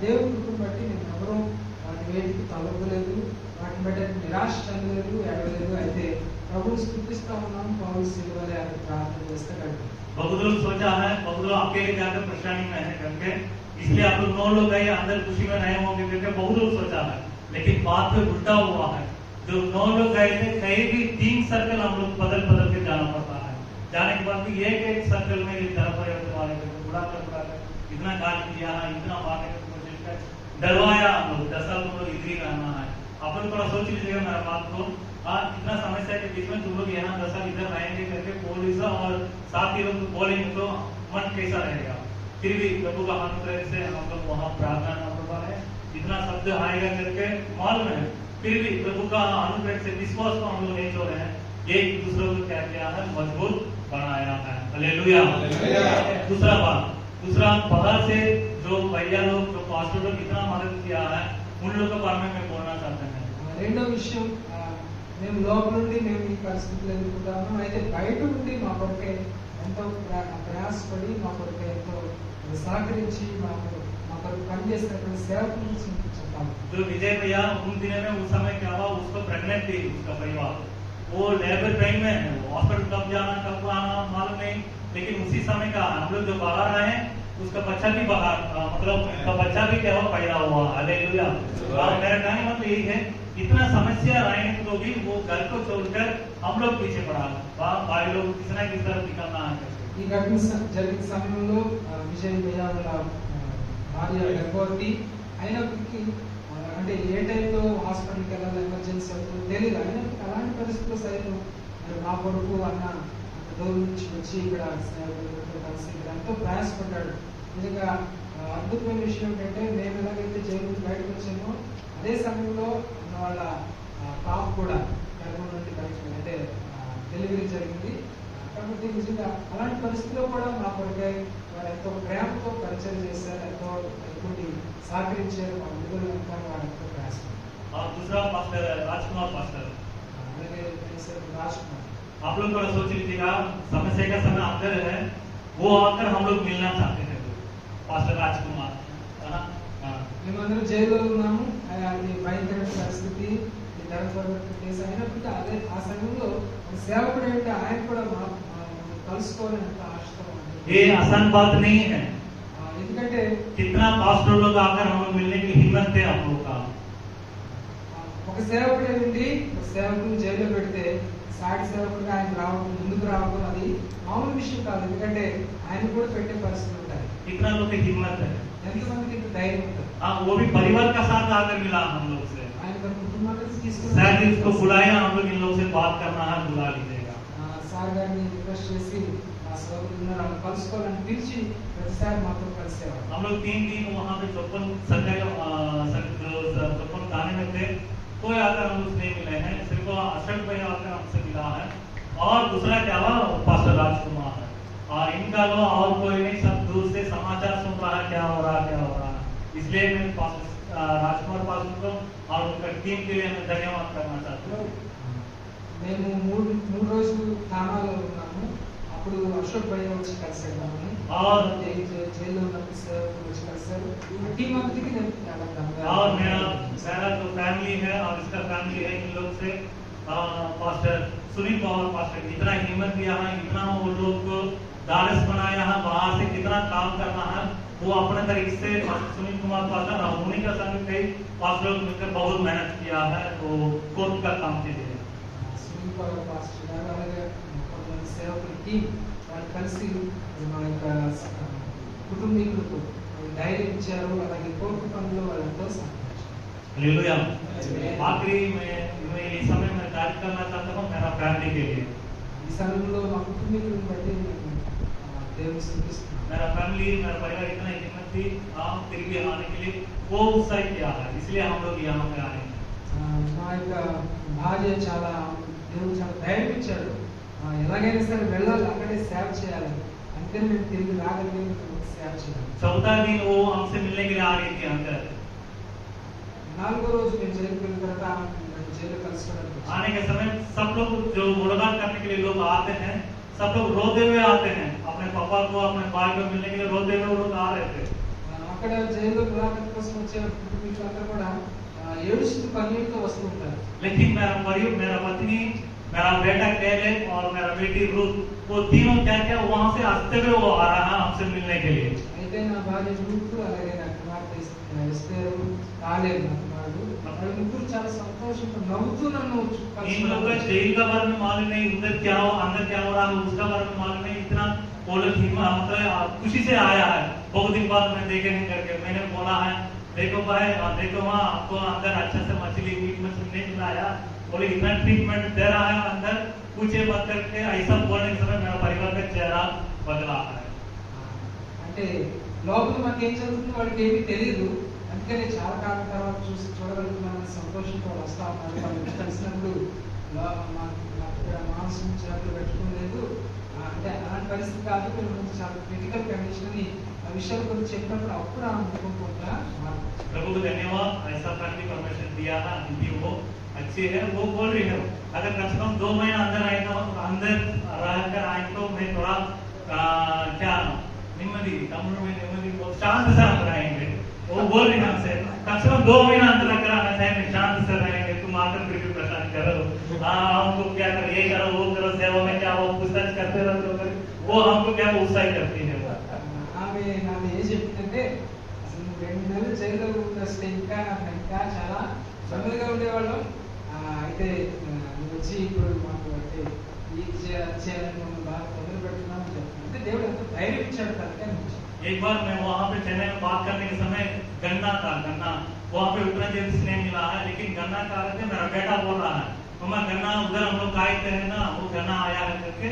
దేవుడి కృపను బట్టి మేము ఎవరూ వాటి వేటికి తలొగ్గలేదు, వాటిని బట్టి నిరాశ చెందలేదు, ఎడవలేదు. అయితే ప్రభువు స్థుతిస్తా ఉన్నాం, పౌలు సిలువలే అని ప్రార్థన చేస్తే గడిపాం. बहुत लोग सोचा है, बहुत लोग अकेले जाकर परेशानी में है करके, इसलिए आप लोग 9 लोग गए अंदर खुशी में नहीं होंगे करके बहुत लोग सोचा है, लेकिन बात पे उल्टा हुआ है। जो 9 लोग गए थे, कहीं भी 3 सर्कल हम लोग बदल बदल के जाना पड़ता है। जाने के बाद भी एक सर्कल में तरफ वाले बुरा कर इतना काट किया है, इतना मारने की कोशिश कर, डरवाया हम लोग, 10 साल तुम लोग इधर ही रहना है। अपन थोड़ा सोच लीजिएगा मेरा बात को, इतना समस्या के बीच में तुम लोग यहाँ 10 साल इधर रहेंगे करके पुलिस और साथी लोग बोलेंगे तो मन कैसा रहेगा। फिर भी प्रभु का अनुग्रह से हम लोग वहाँ प्रार्थना करवा है, इतना शब्द आएगा करके मालूम है, फिर भी प्रभु का अनुग्रह से विश्वास को हम लोग नहीं छोड़े हैं, एक दूसरे को क्या किया है, मजबूत बनाया है। हालेलुया। दूसरा बाहर से जो भैया लोग, जो पास्टर लोग इतना मदद किया है, उन लोगों के बारे में मैं बोलना चाहते हैं। రెండో విషయం, మేము లోపల నుండి మేము ఈ పరిస్థితులు ఎదుర్కొంటాము, అయితే బయట నుండి మా కొరకే ఎంతో ప్రయాసపడి మా కొరకే ఎంతో సహకరించి మా కొరకు పనిచేసినటువంటి సేవకుల గురించి చెప్పాలి. जो विजय भैया उन दिनों में उस समय क्या हुआ, उसको प्रेग्नेंट थी उसका परिवार, वो लेबर पेन में है, हॉस्पिटल कब जाना कब आना मालूम नहीं, लेकिन उसी समय का हम लोग जो बाहर आए हैं उसका बच्चा भी बाहर, मतलब उसका बच्चा भी क्या हुआ, पैदा हुआ। हालेलुया। और मेरा कहने मतलब यही है, इतना समस्या रहने तो भी वो घर को छोड़कर हम लोग पीछे पड़ा, भाई लोग किसी न किसी तरफ निकलना है। ఈ ఘటన జరిగిన సమయంలో విజయ్ భయ్యా వాళ్ళ భార్య గర్భవతి అయినప్పటికీ, అంటే ఏ టైంలో హాస్పిటల్కి వెళ్ళాలి, ఎమర్జెన్సీ అవుతుందో తెలియదు. అయినప్పటికీ అలాంటి పరిస్థితుల్లో సైతం మరి మా కొడుకు అన్న దూరం నుంచి వచ్చి ఇక్కడ స్నేహితులతో కలిసి ఇక్కడ ఎంతో ప్రయాసపడ్డాడు. నిజంగా అద్భుతమైన విషయం ఏంటంటే, మేము ఎలాగైతే జైలు నుంచి బయటకు వచ్చామో అదే సమయంలో వాళ్ళ పాప కూడా గర్భం నుండి బయటకు, అంటే డెలివరీ జరిగింది. కాబట్టి నిజంగా అలాంటి పరిస్థితిలో కూడా మా కొరకై వారు ఎంతో ప్రేమతో పరిచయం చేశారు, ఎంతో కొన్ని సహకరించారు. మా విడుదల వెనకాల వారు ఎంతో ప్రయాసపడ్డారు. और दूसरा पास्टर राजकुमार पास्टर, అలాగే రాజ్ కుమార్, आप लोग थोड़ा सोच लीजिएगा, समस्या का समय अंदर है, वो आकर हम लोग मिलना चाहते हैं पास्टर राजकुमार। మేమందరం జైల్లో ఉన్నాము. అది భయంకరమైన పరిస్థితి, ఈ ధర్మపరమైన కేసు అయినప్పటికీ అదే ఆ సమయంలో సేవకుడు ఏంటంటే ఆయన కూడా కలుసుకోవాలని ఎంత ఆశతో ఉన్నాడు. ये आसान बात नहीं है, ఎందుకంటే कितना पास्टर लोग आकर हम लोग मिलने की हिम्मत थे आप लोग का। ఒక సేవకుడు ఏంటి, ఒక సేవకుని జైల్లో పెడితే సాటి సేవకుడిగా ఆయన రావడం, ముందుకు రావడం అది మామూలు విషయం కాదు. ఎందుకంటే ఆయన కూడా పెట్టే పరిస్థితులు ఉంటాయి. कितना लोग की हिम्मत है, ఎంతమందికి ఇంత ధైర్యం ఉంటుంది. वो भी परिवार का साथ आकर मिला हम लोग से, ఆయన తన కుటుంబాన్ని शायद తీసుకుని इसको बुलाया, हम लोग इन लोग से बात करना है, बुला लीजिएगा। సార్ గారిని రిక్వెస్ట్ చేసి మా సోదరులు ఉన్నారు కలుసుకోవాలని పిలిచి ప్రతిసారి మాతో కలిసేవారు. हम लोग 3 दिन वहाँ पे 54 थाने में थे, कोई आकर हम लोग नहीं मिले हैं, सिर्फ अशोक भैया आकर हमसे मिला है, और दूसरा क्या हुआ, पास्टर राजकुमार है, और इनका लो और कोई नहीं, सब दूर से समाचार सुन रहा है क्या हो रहा है। इसलिए मैं राजकुमार पास्टर को और उनका टीम के लिए मैं धन्यवाद करना चाहता हूँ। మేము మూడు రోజులు థానాలో ఉన్నాము. అప్పుడు అశోక్ భయ్య వచ్చి కలిసాడు మమ్మల్ని. జైల్లో ఉన్నప్పుడు సేవకులు వచ్చి కలిసారు. టీం అంతటికి నేను और मेरा जो फैमिली है और इसका फैमिली है, इन लोग से पास्टर सुनील पवार पास्टर इतना हिम्मत दिया है, इतना वो लोग को दारस बनाया है, बाहर से कितना काम करना है, वो अपने तरीके से सुनील कुमार पास्टर और उन्हीं का संग कई पास्टर लोग मिलकर बहुत मेहनत किया है, तो कोर्ट का काम के लिए సునీల్ పవర్ పాస్టర్ గారు అలాగే కొంతమంది సేవకుల టీం వాళ్ళు కలిసి మా యొక్క కుటుంబీకులకు ధైర్యం ఇచ్చారు. అలాగే కోర్టు పనులు వాళ్ళంతా సహకరించారు. हालेलुया। आखिरी में इस समय मैं कार्य करना चाहता हूँ मेरा फैमिली के लिए। ఈ సమయంలో మా కుటుంబీకులను బట్టి నేను దేవుని స్తుతిస్తున్నాను. मेरा फैमिली, मेरा परिवार इतना हिम्मत थी, फिर भी आने के लिए वो उत्साहित किया है, इसलिए हम लोग यहाँ पे आए हैं। నా యొక్క భార్య చాలా దేవుడు చాలా ధైర్యం ఇచ్చాడు. ఎలాగైనా సరే వెళ్ళాలి, అక్కడే సేవ చేయాలి, అందుకని మేము తిరిగి రాగలిగి సేవ చేయాలి. चौथा दिन वो हमसे मिलने के लिए आ रही थी अंदर। 4వ రోజు మేము జైలుకి వెళ్ళిన తర్వాత జైలు కలుసుకోవడానికి आने के समय सब लोग जो मुलाकात करने के लिए लोग आते हैं, सब लोग रोते हुए आते हैं, अपने पापा को अपने भाई को मिलने के लिए रोते हुए वो लोग आ रहे थे। అక్కడ జైలు ములాఖాత్ కోసం వచ్చే కుటుంబీకులందరూ కూడా ఏడుస్తూ కన్నీటితో వస్తూ ఉంటారు. लेकिन मेरा पत्नी, मेरा बेटा कैलेब और मेरा बेटी रूथ, वो तीनों क्या क्या वहां से हंसते हुए वो आ रहा है हमसे मिलने के लिए। అయితే నా భార్య రూతు అలాగే నా కుమార్తె ఎస్తేరు కాలేబు నా కుమారుడు, వాళ్ళు ముగ్గురు చాలా సంతోషంతో నవ్వుతూ నన్ను इन लोगों को जेल का बारे में मालूम नहीं, अंदर क्या हो रहा है उसका बारे में मालूम नहीं, इतना वो लोग मतलब खुशी से आया है। बहुत दिन बाद मैं देखे हैं करके मैंने बोला है, देखो भाई देखो वहाँ आपको अंदर अच्छा से मछली मीट मछली नहीं मिलाया, बोले इतना ट्रीटमेंट दे रहा है अंदर, पूछे मत करके ऐसा बोलने के समय मेरा परिवार का चेहरा बदला है। అంటే లోపల మాకేం జరుగుతుందో వాళ్ళకి ఏమీ తెలియదు, అందుకని చాలా కాలం తర్వాత చూడగలుగుతున్నామని సంతోషంతో వస్తా ఉన్నారు. వాళ్ళు కలిసినప్పుడు మాంసం చేపలు పెట్టుకోలేదు, అంటే అలాంటి పరిస్థితి కాదు, మీరు చాలా క్రిటికల్ కండిషన్ అని ఆ విషయాలు కొంచెం చెప్పినప్పుడు అప్పుడు అనుకుంటా प्रभु को धन्यवाद, ऐसा फैमिली परमिशन दिया है, अभी वो अच्छी है। वो बोल रही है अगर कम से कम 2 महीना अंदर आएगा, अंदर रहकर आए तो मैं थोड़ा क्या निम्मदी तमिल में निम्मदी शांत से हम रहेंगे। वो बोल रही है हमसे कम से कम 2 महीना अंदर रखकर आना चाहिए, शांत से रहेंगे, तुम आकर फिर भी परेशान करो, हमको क्या करो, ये करो वो करो, सेवा में क्या वो पूछताछ करते रहते, वो हमको क्या उत्साहित करती है। ఆమె నాకు ఏం చెప్పిందంటే అసలు నువ్వు 2 నెలలు జైల్లో వస్తే ఇంకా చాలా సందడిగా ఉండేవాళ్ళం, అయితే నువ్వు వచ్చి ఇప్పుడు మాకు అంటే ఈ చేయాలని మనం బాగా తొందర పెడుతున్నామని చెప్తున్నాను. అంటే దేవుడు ఎంతో ధైర్యం ఇచ్చాడు తనకే. एक बार मैं वहाँ पे चेन्नई में बात करने के समय गन्ना था, गन्ना वहाँ पे उतना जल्दी से नहीं मिला है, लेकिन गन्ना खा रहे थे, मेरा बेटा बोल रहा है मम्मा गन्ना उधर हम लोग खाते हैं ना, वो गन्ना आया है करके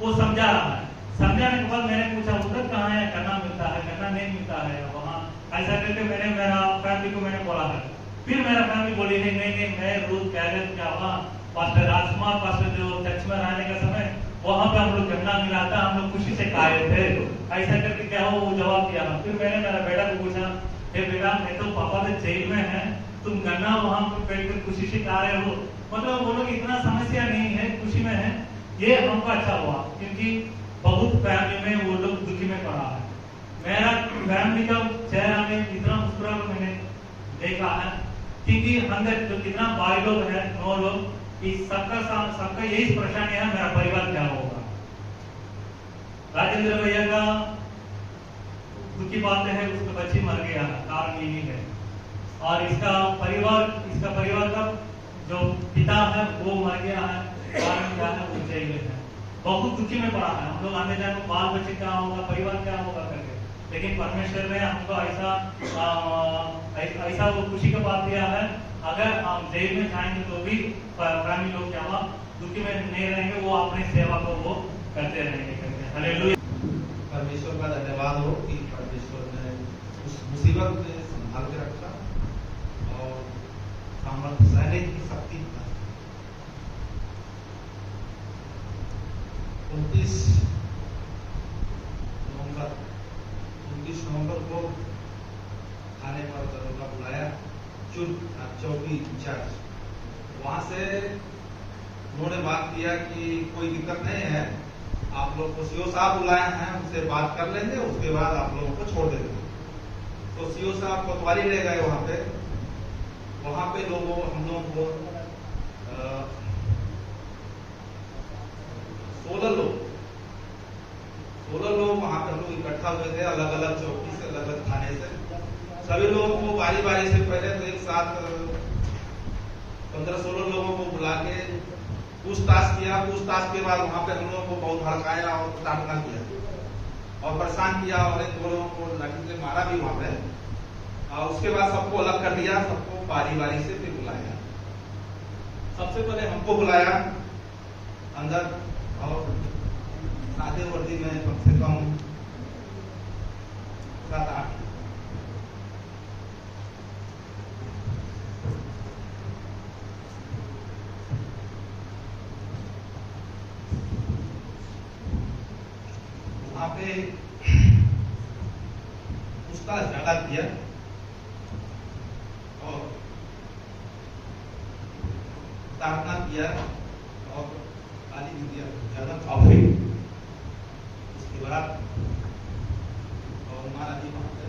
वो समझा रहा है। समझाने के बाद मैंने पूछा उधर कहाँ है गन्ना मिलता है, गन्ना नहीं मिलता है वहाँ, ऐसा करके मैंने मेरा फैमिली को मैंने बोला है। फिर मेरा फैमिली बोली है नहीं मैं रूथ कैलेब क्या हुआ पास्टर राजकुमार पास्टर जो चर्च में रहने का समय वहाँ पे हम लोग गन्ना मिला था, हम लोग खुशी से खाए थे, ऐसा करके क्या हो वो जवाब दिया। फिर मैंने मेरा बेटा को पूछा हे बेटा मैं तो पापा तो जेल में है, तुम गन्ना वहाँ पे बैठ कर खुशी से खा रहे हो, मतलब वो लोग इतना समस्या नहीं है, खुशी में है, ये हमको अच्छा हुआ। क्योंकि बहुत फैमिली में वो लोग दुखी में पड़ा है, मेरा फैमिली का चेहरा में इतना मुस्कुराहट मैंने देखा है, क्योंकि अंदर जो कितना भाई लोग है 9 लोग, इस सबका यही परेशानी है मेरा परिवार क्या होगा। राजेंद्र भैया का दुखी बात है उसका बच्ची मर गया है, कारण यही है, और इसका परिवार का जो पिता है वो मर गया है, कारण क्या है वो जेल में है, बहुत दुखी में पड़ा है। हम लोग आने जाने बाल बच्चे क्या होगा परिवार क्या होगा करके, लेकिन परमेश्वर ने हमको ऐसा वो खुशी का बात दिया है, अगर हम जेल में जाएंगे तो भी फैमिली लोग क्या हुआ दुखी में नहीं रहेंगे, वो अपनी सेवा को वो करते रहेंगे। हालेलुया। परमेश्वर का धन्यवाद हो कि परमेश्वर ने उस मुसीबत में संभाल के रखा और सामर्थ्य सहने की शक्ति 29 नवंबर को थाने पर दरोगा बुलाया, चौकी इंचार्ज, वहां से उन्होंने बात किया कि कोई दिक्कत नहीं है, आप लोग को सीओ साहब बुलाए हैं उनसे बात कर लेंगे, उसके बाद आप लोगों को छोड़ देंगे। तो सीओ साहब कोतवाली ले गए वहां पे हम लोगों को 16 लोग वहां पे हम लोग इकट्ठा हुए थे, अलग अलग चौकी से अलग अलग थाने से। सभी लोगों को बारी बारी से पहले तो एक साथ 15-16 लोगों को बुला के पूछताछ किया। पूछताछ के बाद वहां पे हम लोगों को बहुत भड़काया और ताड़ना किया और परेशान किया और 1-2 लोगों को लाठी से मारा भी वहां पे। और उसके बाद सबको अलग कर दिया, सबको बारी बारी से फिर बुलाया। सबसे पहले हमको बुलाया अंदर और सादे वर्दी में कम से कम 7-8 5 पे पूछताछ ज्यादा किया और प्रार्थना किया और गाली दिया ज्यादा काफी। उसके बाद और हमारा जी वहां पे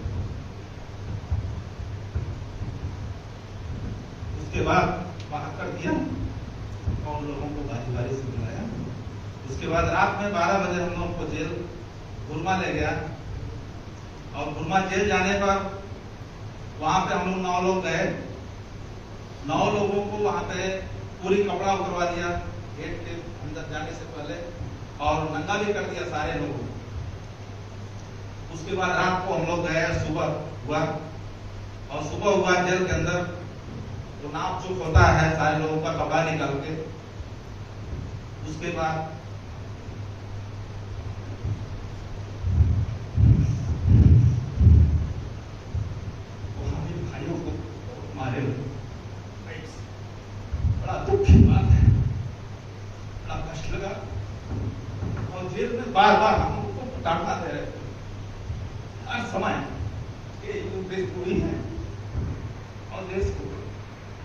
उसके बाद वहां कर दिया और लोगों को बारी बारी से बुलाया। उसके बाद रात में 12 बजे हम लोग को जेल गुरमा ले गया और गुरमा जेल जाने पर वहां पे हम लोग 9 लोग गए। 9 लोगों को वहां पे पूरी कपड़ा उतरवा दिया गेट के अंदर जाने से पहले और नंगा भी कर दिया सारे लोगों को। उसके बाद रात को हम लोग गए, सुबह हुआ और सुबह हुआ जेल के अंदर तो नाप चुप होता है सारे लोगों का कपड़ा निकाल के। उसके बाद वहां भी भाइयों को मारे। बड़ा दुख की बात है, बड़ा कष्ट लगा और जेल में बार बार हम लोग को डांटना दे रहे थे हर समय कि देश पूरी है और देश को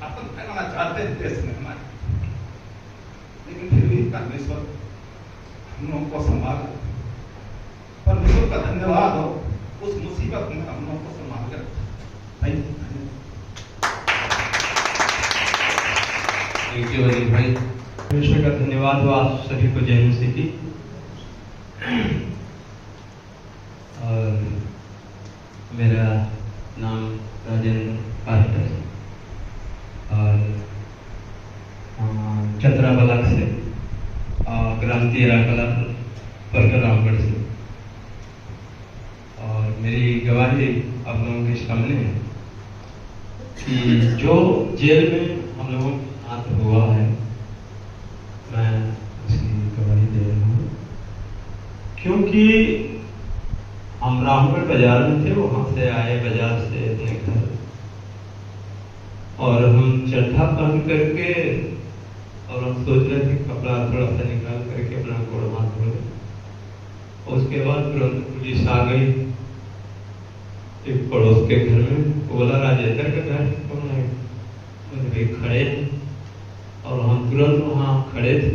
आतंक फैलाना चाहते हैं देश में हमारे, लेकिन फिर भी परमेश्वर हम लोगों को संभाल। परमेश्वर का धन्यवाद हो, उस मुसीबत में हम लोगों को संभाल कर। थैंक यू अनिल भाई। परमेश्वर का धन्यवाद हो आप सभी को जय मसीह की। और मेरा नाम राजेंद्र पास्टर और चतरा बलाक से ग्राम तेरा कला परकरामगढ़ से। और मेरी गवाही आप लोगों के सामने है कि जो जेल में हम लोगों के साथ हुआ है मैं उसकी गवाही दे रहा हूँ, क्योंकि हम रामगढ़ बाजार में थे, वहां से आए बाजार से अपने घर और हम चड्ढा पहन करके और हम सोच रहे थे कपड़ा थोड़ा सा निकाल करके अपना गोड़ हाथ धो ले। और उसके बाद तुरंत पुलिस आ गई एक पड़ोस के घर में, बोला राजेंद्र का घर कौन है? भाई खड़े और हम तुरंत वहाँ खड़े थे।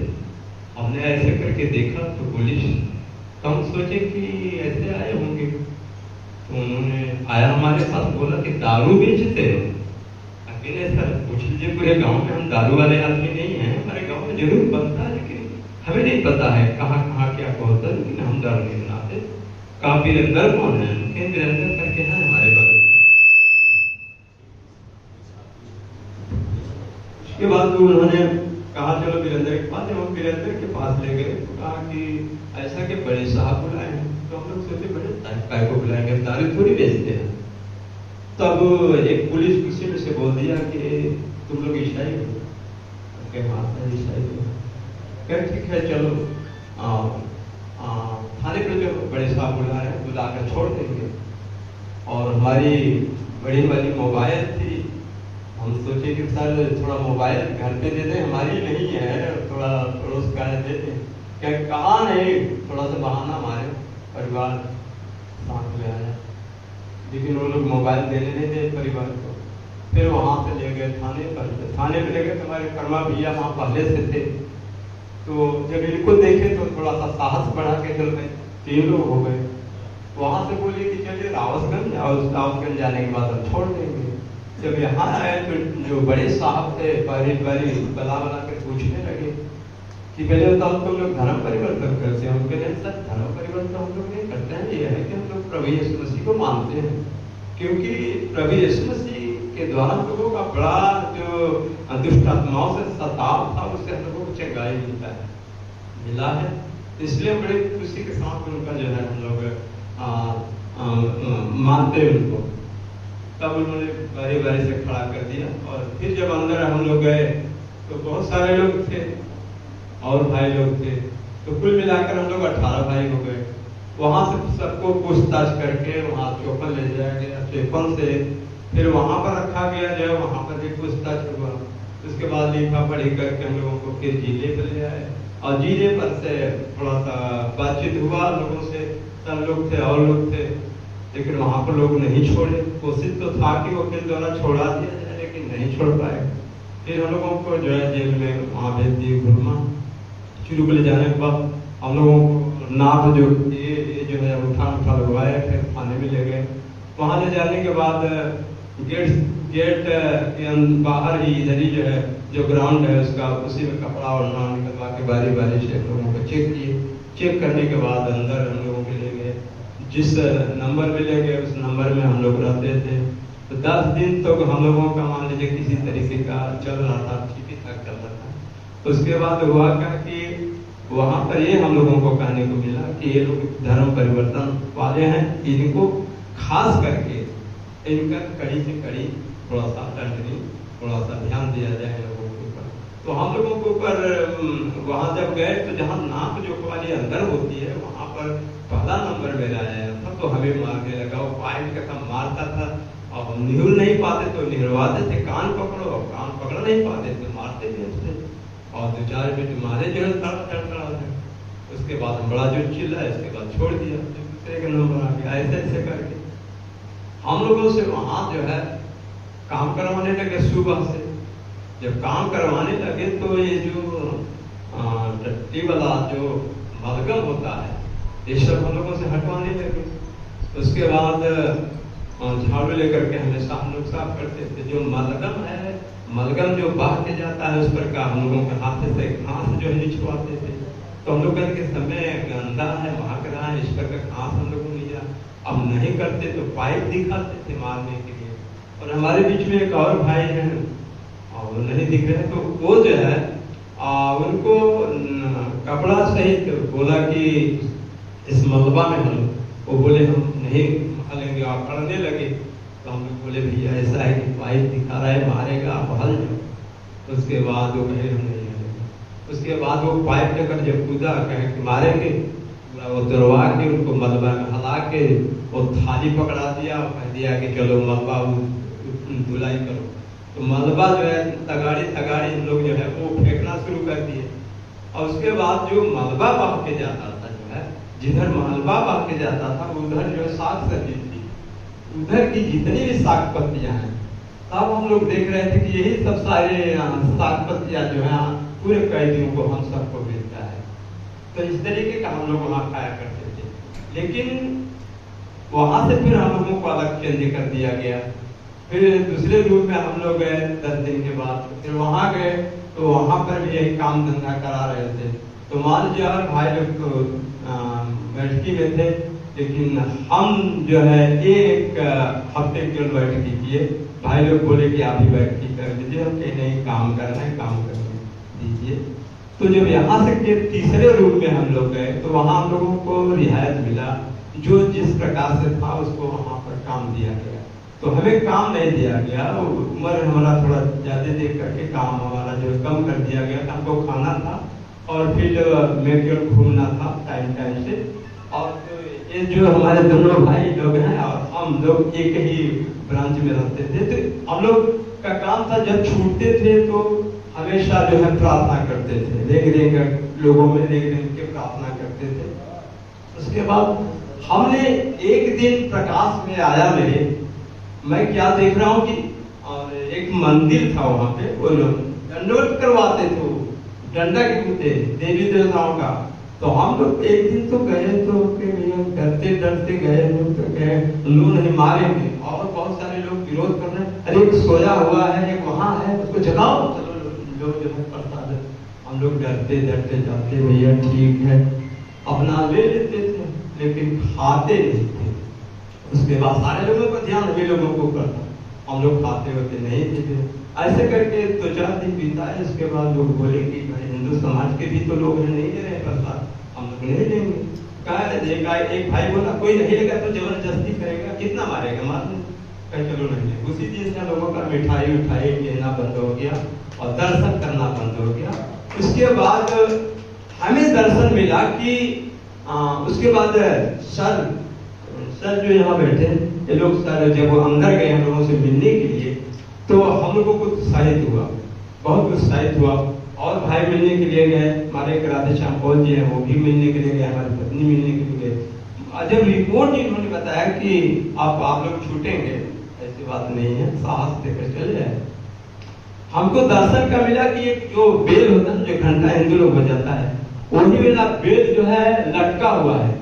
हमने ऐसे करके देखा तो पुलिस, हम सोचे कि ऐसे आए होंगे तो उन्होंने आया हमारे पास, बोला कि दारू बेचते हो? अकेले सर पूछ लीजिए पूरे गांव में हम दारू वाले आदमी नहीं हैं, हमारे गांव में जरूर बनता है लेकिन हमें नहीं पता है कहाँ कहाँ क्या होता है, लेकिन हम दारू नहीं बनाते। कहा वीरेंद्र कौन है? वीरेंद्र करके है हमारे बगल। उसके बाद उन्होंने कहा चलो वीरेंद्र के पास, हम वीरेंद्र के पास ले गए तो कहा कि ऐसा के बड़े साहब बुलाए हैं। तो हम लोग सोचे बड़े काय को बुलाएंगे, दारू थोड़ी बेचते हैं। तब एक पुलिस किसी में से बोल दिया कि तुम लोग ईसाई हो? ईसाई हो। क्या ठीक है चलो थाने पर जो बड़े साहब बुला रहे हैं बुला कर छोड़ देंगे। और हमारी बड़ी वाली मोबाइल थी, हम सोचे कि सर थोड़ा मोबाइल घर पे दे दें, हमारी नहीं है, थोड़ा पड़ोस का दे दें। क्या कहा नहीं, थोड़ा सा बहाना हमारे परिवार साथ में आया, लेकिन वो लोग मोबाइल देने नहीं दे परिवार को। फिर वहां से ले गए थाने पर, थाने पे ले गए। हमारे कर्मा भैया वहाँ पहले से थे, तो जब इनको देखे तो थोड़ा सा साहस बढ़ा के चल गए, 3 लोग हो गए। वहां से बोले कि चलिए रावसगंज, रावसगंज जाने के बाद हम छोड़ देंगे। जब यहाँ आए तो जो बड़े साहब थे बारी बारी बला कर पूछने लगे कि पहले बताओ तुम लोग धर्म परिवर्तन करते हैं? उनके लिए सर धर्म परिवर्तन हम लोग नहीं करते हैं, ये है कि हम लोग प्रभु यीशु मसीह को मानते हैं, क्योंकि प्रभु यीशु मसीह के द्वारा लोगों का बड़ा जो दुष्ट आत्माओं से सताव था उससे हम लोगों को चंगाई मिला है। इसलिए बड़े खुशी के साथ उनका जो है हम लोग मानते हैं उनको। तब उन्होंने बारी बारी से खड़ा कर दिया। और फिर जब अंदर हम लोग गए तो बहुत सारे लोग थे और भाई लोग थे, तो कुल मिलाकर हम लोग 18 भाई हो गए। वहां से सबको पूछताछ करके वहां चौपन ले जाया गया, चौपन से फिर वहां पर रखा गया, जो वहां पर भी पूछताछ हुआ। उसके बाद लिखा पढ़ी करके हम लोगों को फिर जिले पर ले आए और जिले पर से थोड़ा सा बातचीत हुआ लोगों से, सब लोग थे और लोग थे, लेकिन वहाँ पर लोग नहीं छोड़े। कोशिश तो था कि वकील द्वारा छोड़ा दिया जाए, लेकिन नहीं छोड़ पाए। फिर हम लोगों को जो है जेल में वहाँ भेज दिए गुरमा। शुरू को ले जाने के बाद हम लोगों को नाप जो ये जो है उठा लगवाया, फिर थाने में ले गए। वहाँ ले जाने के बाद गेट के बाहर ही इधर ही जो है जो ग्राउंड है उसका, उसी में कपड़ा और नाम निकलवा के बारी बारी से हम लोगों को चेक किए। चेक करने के बाद अंदर हम लोगों के ले गए, जिस नंबर में ले गए उस नंबर में हम लोग रहते थे। तो 10 दिन तक हम लोगों का मान लीजिए किसी तरीके का चल रहा था, ठीक ठाक चल रहा था। उसके बाद हुआ क्या कि वहाँ पर ये हम लोगों को कहने को मिला कि ये लोग धर्म परिवर्तन वाले हैं, इनको खास करके इनका कड़ी से कड़ी थोड़ा सा दंडनीय, थोड़ा सा ध्यान दिया जाए लोगों के ऊपर। तो हम लोगों के ऊपर वहाँ जब गए तो जहाँ नाप जोख वाली अंदर होती है वहाँ पर पहला नंबर मेरा आया था, तो हमें मारने लगा। वो पाइप का सब मारता था, अब हम निहुर नहीं पाते तो निहरवाते थे, कान पकड़ो, अब कान पकड़ नहीं पाते तो मारते थे उससे। और 2-4 मिनट मारे जो है तड़तड़ा। उसके बाद हम बड़ा जो चिल्लाए, उसके बाद छोड़ दिया, दूसरे का नंबर आ गया। ऐसे ऐसे करके हम लोगों से वहाँ जो है काम करवाने लगे। सुबह से जब काम करवाने लगे तो ये जो टट्टी वाला जो मलगम होता है ये सब हम लोगों से हटवाने लगे। उसके बाद झाड़ू लेकर के हमेशा हम लोग साफ करते थे। जो मलगम है, मलगम जो बह के जाता है उस पर का हम लोगों के हाथ से घास जो है निचवाते थे। तो हम लोग कहते कि समय गंदा है, महक रहा है, इस पर का घास हम लोग को लिया। अब नहीं करते तो पाइप दिखाते थे मारने के लिए। और हमारे बीच में एक और भाई हैं और वो नहीं दिख रहे, तो वो जो है उनको कपड़ा सहित बोला कि इस मलबा में हम, वो बोले हम नहीं हलेंगे, आप पढ़ने लगे। तो हम लोग बोले भैया ऐसा है कि पाइप दिखा रहा है, मारेगा, आप हल जाओ। उसके बाद वो कहे हम नहीं हलेंगे। उसके बाद वो पाइप लेकर जब कूदा, कहे कि मारेंगे, वो दरवा के उनको मलबा में हला के वो थाली पकड़ा दिया, कह दिया कि चलो मलबा धुलाई करो। तो मलबा जो है तगाड़ी हम लोग जो है वो फेंकना शुरू कर दिए। और उसके बाद जो मलबा बह के जाता था, जो है जिधर मलबा बह के जाता था उधर जो है साग सब्जी थी, उधर की जितनी भी साग पत्तियां हैं तब हम लोग देख रहे थे कि यही सब सारे साग पत्तियां जो है पूरे कैदियों को हम सबको मिलता है। तो इस तरीके का हम लोग वहाँ खाया करते थे। लेकिन वहां से फिर हम लोगों को अलग चेंज कर दिया गया। फिर दूसरे रूम में हम लोग गए 10 दिन के बाद। फिर वहां गए तो वहां पर भी यही काम धंधा करा रहे थे। तो मान लीजिए हर भाई लोग तो बैठकी में थे, लेकिन हम जो है एक हफ्ते के लिए बैठकी किए। भाई लोग बोले कि आप ही बैठकी कर लीजिए, हम कहीं नहीं काम करना है, काम करने दीजिए। तो जब यहाँ से तीसरे रूम में हम लोग गए तो वहाँ हम लोगों को रियायत मिला, जो जिस प्रकार से था उसको वहाँ पर काम दिया गया। तो हमें काम नहीं दिया गया, उम्र हमारा थोड़ा ज्यादा देख करके काम हमारा जो कम कर दिया गया। हमको खाना था और फिर में केवल घूमना था टाइम से। और ये जो हमारे दोनों भाई लोग हैं और हम लोग एक ही ब्रांच में रहते थे, तो हम लोग का काम था जब छूटते थे तो हमेशा जो है प्रार्थना करते थे, रेंग लोगों में रेंग के प्रार्थना करते थे। उसके बाद हमने एक दिन प्रकाश में आया मेरे, मैं क्या देख रहा हूँ कि और एक मंदिर था वहाँ पे, वो दंडवत करवाते थे, डंडा के कुत्ते देवी देवताओं का। तो हम लोग एक दिन तो गए तो डरते डरते गए, लोग तो गए लोग नहीं मारेंगे। और बहुत सारे लोग विरोध कर रहे हैं, अरे एक सोया हुआ है, एक वहाँ है, उसको जगाओ, चलो लोग जो है प्रसाद। हम लोग डरते डरते जाते, भैया ठीक है, अपना ले लेते थे लेकिन खाते नहीं थे। उसके बाद सारे लोगों का ध्यान हम लोगों को करता, हम लोग खाते होते नहीं थे। ऐसे करके 2-4 दिन बीताए। उसके बाद लोग बोले कि भाई हिंदू समाज के भी तो लोग नहीं दे रहे प्रसाद, हम लोग नहीं लेंगे। कहा देगा, एक भाई बोला कोई नहीं लेगा तो जबरदस्ती करेगा, कितना मारेगा, मारने। कहे चलो नहीं। उसी दिन से लोगों का मिठाई उठाई लेना बंद हो गया और दर्शन करना बंद हो गया। उसके बाद हमें दर्शन मिला कि उसके बाद सर जो यहाँ बैठे ये लोग, सर जब वो अंदर गए हम लोगों से मिलने के लिए तो हम लोगों को उत्साहित हुआ, बहुत उत्साहित हुआ। और भाई मिलने के लिए गए, हमारे एक राधे श्याम पौल जी हैं वो भी मिलने के लिए गए, हमारी पत्नी मिलने के लिए गए। जब रिपोर्ट इन्होंने बताया कि आप लोग छूटेंगे, ऐसी बात नहीं है, साहस देकर चले जाए। हमको दर्शन का मिला कि एक जो बेल होता है, जो घंटा हिंदू लोग बजाता है, वही वाला बेल जो है लटका हुआ है,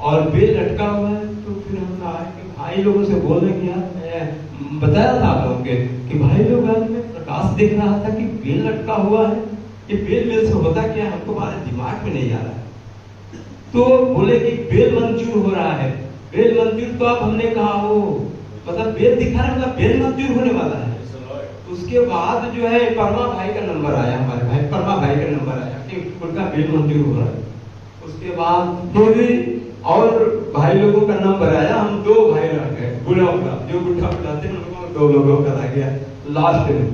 और बेल लटका हुआ है। तो फिर हम आए कि भाई लोगों से बोलने किया, मैं बताया था आप लोगों के कि भाई लोग आज मैं प्रकाश देख रहा था कि बेल लटका हुआ है, ये बेल से होता क्या, हमको हमारे दिमाग में नहीं आ रहा है। तो बोले कि बेल मंजूर हो रहा है। बेल मंजूर, तो अब हमने कहा वो मतलब बेल दिखा रहा है, मतलब बेल मंजूर होने वाला है। उसके बाद जो है परमा भाई का नंबर आया, हमारे भाई परमा भाई का नंबर आया कि उनका बेल मंजूर हो रहा है। उसके बाद फिर और भाई लोगों का नंबर आया, हम 2 भाई रह गए, बुढ़ाओं का जो बुढ़ा बुढ़ाते हैं उनको 2 लोगों का रह गया लास्ट में।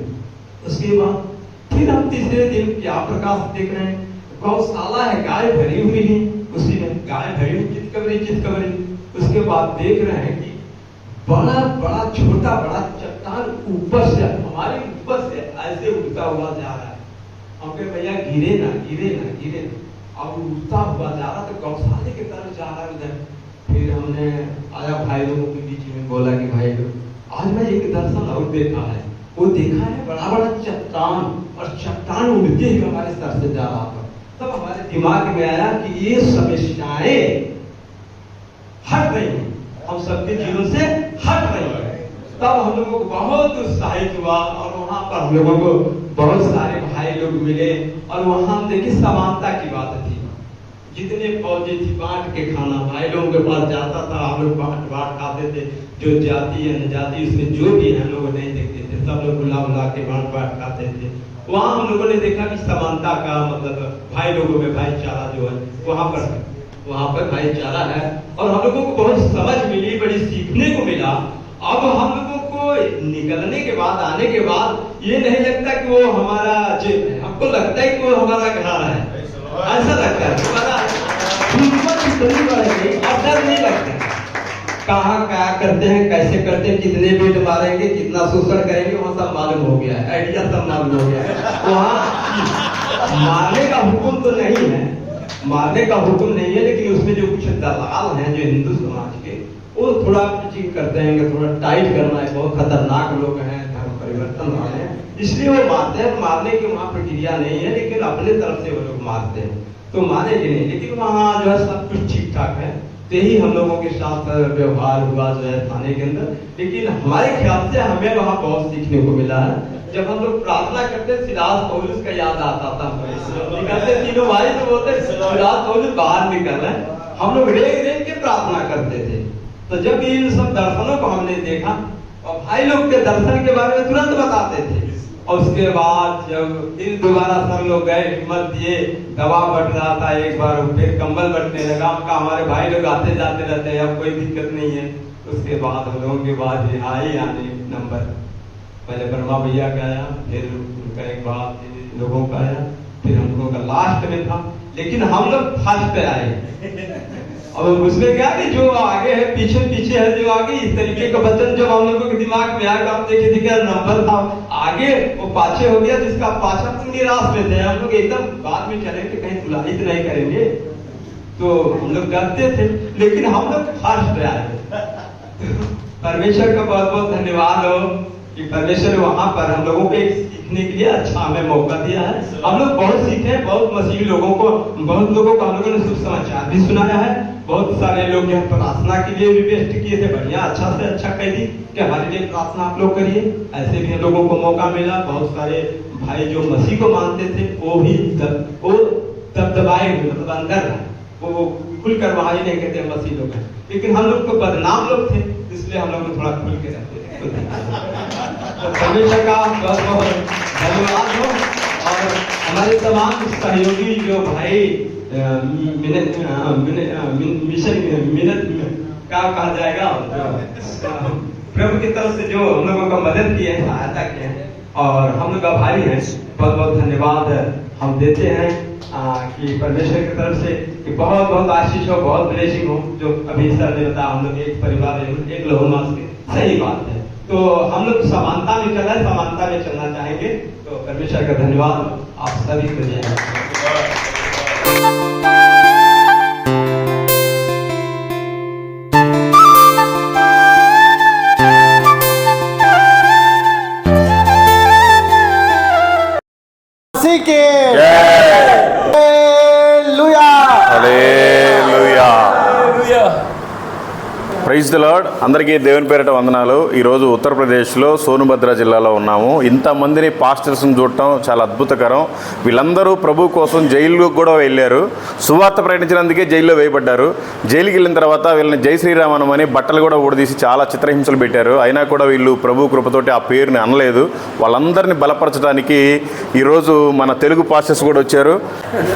उसके बाद फिर हम तीसरे दिन क्या प्रकाश देख रहे हैं, गौशाला है, गाय भरी हुई है, उसी में गाय भरी हुई चितकबरी। उसके बाद देख रहे हैं कि बड़ा बड़ा छोटा बड़ा चट्टान ऊपर से, हमारे ऊपर से ऐसे उड़ता हुआ जा रहा है। हम कहे भैया गिरे ना। अब उड़ता हुआ जा रहा, तो गौशाले की तरफ जा रहा उधर। फिर हमने आया भाई लोगों के बीच में, बोला कि भाई लोग, आज मैं एक दर्शन और देखा है। वो देखा है बड़ा बड़ा चट्टान, और चट्टान उड़ते ही हमारे सर से जा रहा था। तब हमारे दिमाग में आया कि ये समस्याएं हट रही हैं, हम सबके जीवन से हट रही है। तब हम लोगों को बहुत उत्साहित हुआ, और वहां पर हम लोगों को बहुत सारे भाई लोग मिले, और वहां हम देखिए समानता की बात थी। जितने फौजी थी बांट के खाना, भाई लोगों के पास जाता था, हम लोग बांट खाते थे। जो जाति है जाति उसमें जो भी है हम लोग नहीं देखते थे, सब लोग बुला के बांट खाते थे। वहां हम लोगों ने देखा कि समानता का मतलब भाई लोगों में भाईचारा जो है वहां पर भाईचारा है, और हम लोगों को बहुत समझ मिली, बड़ी सीखने को मिला। अब हम लोगों को निकलने के बाद, आने के बाद ये नहीं लगता कि वो हमारा जेब है, हमको लगता है कि वो हमारा घर है, ऐसा लगता है। हमारा इतनी बढ़ेगी और डर नहीं लगता, कहाँ क्या करते हैं, कैसे करते हैं, कितने बेट मारेंगे, कितना शोषण करेंगे, वहाँ सब मालूम हो गया है, आइडिया सब मालूम हो गया है। वहाँ मारने का हुक्म तो नहीं है, मारने का हुक्म नहीं है, लेकिन उसमें जो कुछ दलाल हैं जो हिंदू समाज के, वो थोड़ा पिचिंग करते हैं कि थोड़ा टाइट करना है, बहुत खतरनाक लोग हैं, धर्म परिवर्तन वाले हैं, इसलिए वो मारते हैं। मारने की वहाँ प्रक्रिया नहीं है, लेकिन अपने तरफ से वो लोग मारते हैं, तो मारेंगे नहीं। लेकिन वहाँ जो है सब कुछ ठीक ठाक है। तो यही हम लोगों के साथ व्यवहार हुआ जो है थाने के अंदर। लेकिन हमारे ख्याल से हमें वहाँ बहुत सीखने को मिला है। जब हम लोग प्रार्थना करते सिलास पौलुस का याद आता था, निकलते तीनों भाई तो बोलते सिलास पौलुस बाहर निकल रहे हैं, हम लोग रेंग के प्रार्थना करते थे। तो जब इन सब दर्शनों को हमने देखा, और भाई लोग के दर्शन के बारे में तुरंत बताते थे, और उसके बाद जब फिर दोबारा सब लोग गए, हिम्मत दिए, दवा बढ़ रहा था, एक बार फिर कंबल बढ़ने लगा, का हमारे भाई लोग आते जाते रहते हैं, अब कोई दिक्कत नहीं है। उसके बाद हम लोगों के बाद रिहाई आने नंबर, पहले ब्रह्मा भैया का आया, फिर उनका एक बाद लोगों का आया, फिर हम लोगों का लास्ट में था, लेकिन हम लोग फर्स्ट आए। अब उसमें क्या कि जो आगे है पीछे है, जो आगे इस तरीके का वचन जब हम लोगों के दिमाग में आएगा, आप देखिए क्या नंबर था आगे, वो पाछे हो गया, जिसका पाछा तुम निराश में थे। हम लोग एकदम बाद में चलेंगे, कहीं तुलाही तो नहीं करेंगे, तो हम लोग डरते थे, लेकिन हम लोग फर्स्ट आए। परमेश्वर का बहुत बहुत धन्यवाद हो कि परमेश्वर वहां पर हम लोगों को एक सीखने के लिए अच्छा हमें मौका दिया है। हम लोग बहुत सीखे, बहुत मसीही लोगों को, बहुत लोगों को हम लोगों ने शुभ समाचार भी सुनाया है। बहुत सारे लोग जो प्रार्थना के लिए रिक्वेस्ट किए थे, बढ़िया अच्छा से अच्छा कह दी कि हमारे लिए प्रार्थना आप लोग करिए। ऐसे भी हम लोगों को मौका मिला। बहुत सारे भाई जो मसीह को मानते थे वो भी वो दबदबाए हुए, मतलब अंदर वो खुलकर वहां ही नहीं कहते मसीह लोग हैं, लेकिन हम लोग तो बदनाम लोग थे, इसलिए हम लोग थोड़ा खुल के रहते थे। तो परमेश्वर का बहुत बहुत धन्यवाद हो, और हमारे तमाम सहयोगी जो भाई मिशन क्या कहा जाएगा, प्रभु की तरफ से जो हम लोगों का मदद किए हैं, सहायता किए हैं, और हम लोग आभारी हैं। बहुत बहुत धन्यवाद हम देते हैं कि परमेश्वर की तरफ से कि बहुत बहुत आशीष हो, बहुत ब्लेसिंग हो। जो अभी सर ने बताया, हम लोग एक परिवार, एक लहू मास के, सही बात है। तो हम लोग समानता में चल रहे, समानता में चलना चाहेंगे। तो परमेश्वर का धन्यवाद आप सभी को। హల్లెలూయా. Praise the lord. అందరికీ దేవుని పేరిట వందనాలు. ఈరోజు ఉత్తరప్రదేశ్లో సోనుభద్ర జిల్లాలో ఉన్నాము. ఇంతమందిని పాస్టర్స్ని చూడటం చాలా అద్భుతకరం. వీళ్ళందరూ ప్రభు కోసం జైల్లో కూడా వెళ్ళారు. సువార్త ప్రకటించినందుకే జైల్లో వేయబడ్డారు. జైలుకి వెళ్ళిన తర్వాత వీళ్ళని జై శ్రీరామనం అని బట్టలు కూడా ఊడదీసి చాలా చిత్రహింసలు పెట్టారు. అయినా కూడా వీళ్ళు ప్రభు కృపతోటి ఆ పేరుని అనలేదు. వాళ్ళందరినీ బలపరచడానికి ఈరోజు మన తెలుగు పాస్టర్స్ కూడా వచ్చారు.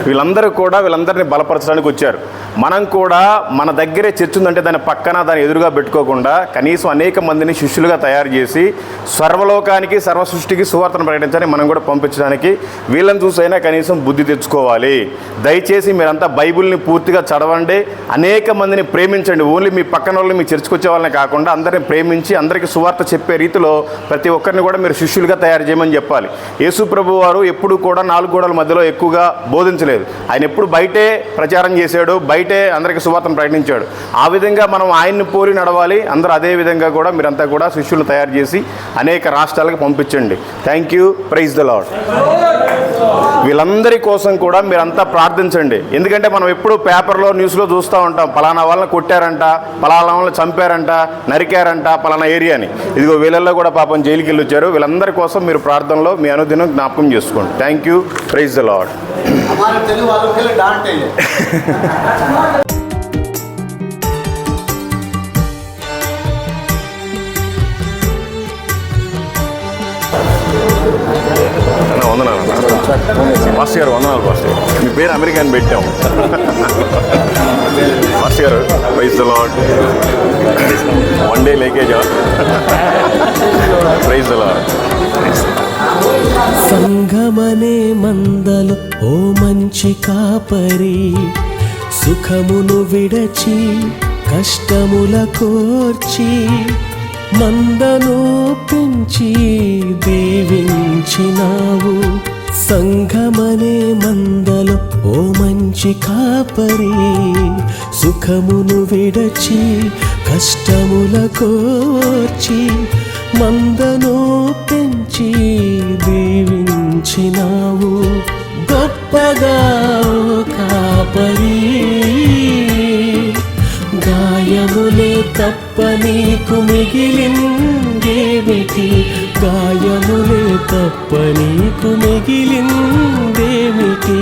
వీళ్ళందరినీ బలపరచడానికి వచ్చారు. మనం కూడా మన దగ్గరే చర్చ్ ఉందంటే దాని పక్కన దాని ఎదురుగా పెట్టుకోకుండా కనీసం అనేక మందిని శిష్యులుగా తయారు చేసి సర్వలోకానికి సర్వ సృష్టికి సువార్తను ప్రకటించడానికి మనం కూడా పంపించడానికి వీళ్ళని చూసైనా కనీసం బుద్ధి తెచ్చుకోవాలి. దయచేసి మీరంతా బైబిల్ని పూర్తిగా చదవండి. అనేక మందిని ప్రేమించండి. ఓన్లీ మీ పక్కన వాళ్ళని మీ చర్చకు వచ్చే వాళ్ళని కాకుండా అందరిని ప్రేమించి అందరికీ సువార్త చెప్పే రీతిలో ప్రతి ఒక్కరిని కూడా మీరు శిష్యులుగా తయారు చేయమని చెప్పాలి. యేసు ప్రభు వారు ఎప్పుడు కూడా 4 గోడల మధ్యలో ఎక్కువగా బోధించలేదు. ఆయన ఎప్పుడు బయటే ప్రచారం చేశాడు, బయటే అందరికీ సువార్తను ప్రకటించాడు. ఆ విధంగా మనం ఆయన్ని పోలి నడవాలి. అందరూ అదే విధంగా కూడా మీరంతా కూడా శిష్యులను తయారు చేసి అనేక రాష్ట్రాలకు పంపించండి. Thank you. Praise the lord. వీళ్ళందరి కోసం కూడా మీరంతా ప్రార్థించండి. ఎందుకంటే మనం ఎప్పుడు పేపర్లో న్యూస్లో చూస్తూ ఉంటాం, పలానా వాళ్ళని కొట్టారంట, పలానా వాళ్ళని చంపారంట, నరికారంట పలానా ఏరియాని. ఇదిగో వీళ్ళల్లో కూడా పాపం జైలుకి వెళ్ళి వచ్చారు. వీళ్ళందరి కోసం మీరు ప్రార్థనలో మీ అనుదినం జ్ఞాపకం చేసుకోండి. Thank you. Praise the lord. हमारे तेलुगु वालों के लिए डांटे हैं। వందనాలు మాస్టర్ గారు. వందనాలు మాస్టర్ గారు. మీ పేరు అమెరికా అని పెట్టాం. మాస్టర్ గారు praise the lord. One day లేకేజా. Praise the lord. సంగమనే మందలు ఓ మంచి కాపరి, సుఖమును విడచి కష్టముల కోర్చి మందను పెంచి దీవించినావు. సంఘమనే మందలు ఓ మంచి కాపరి, సుఖమును విడచి కష్టముల కోర్చి మందను పెంచి దీవించినావు. గొప్పగా కాపరి, గాయములే తప్ప నీకు మిగిలిందేమిటి, గాయములే తప్ప నీకు మిగిలిందేమిటి.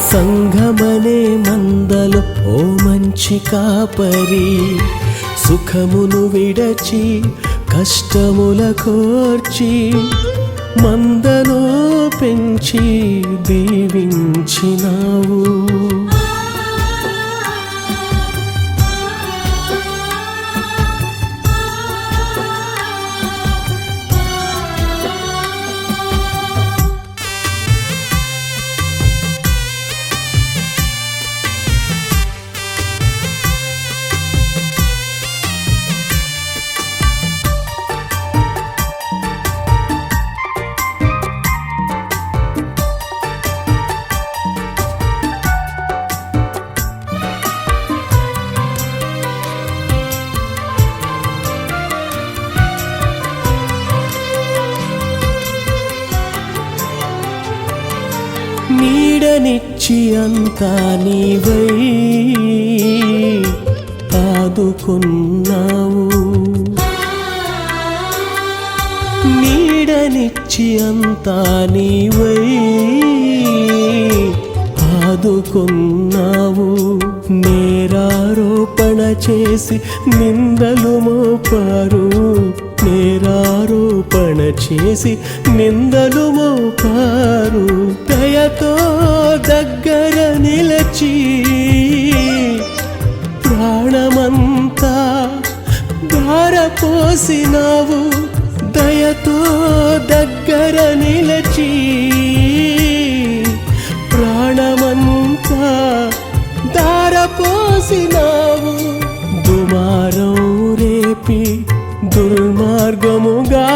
సంఘమనే మందలు ఓ మంచి కాపరి, సుఖమును విడచి కష్టముల కోర్చి మందను పెంచి దీవించినావు. నీడనిచ్చి అంతా నీవై ఆదుకున్నావు, నీడనిచ్చి అంతా నీవై ఆదుకున్నావు. నేరారోపణ చేసి నిందలు మోపారు, నేరారోపణ చేసి నిందలు మోపారు. దయతో దగ్గర నిలచి ప్రాణమంతా ధారపోసినావు. దయతో దగ్గర నిలచి ప్రాణమంతా ధారపోసినావు. దుమారం రేపి దుర్మార్గముగా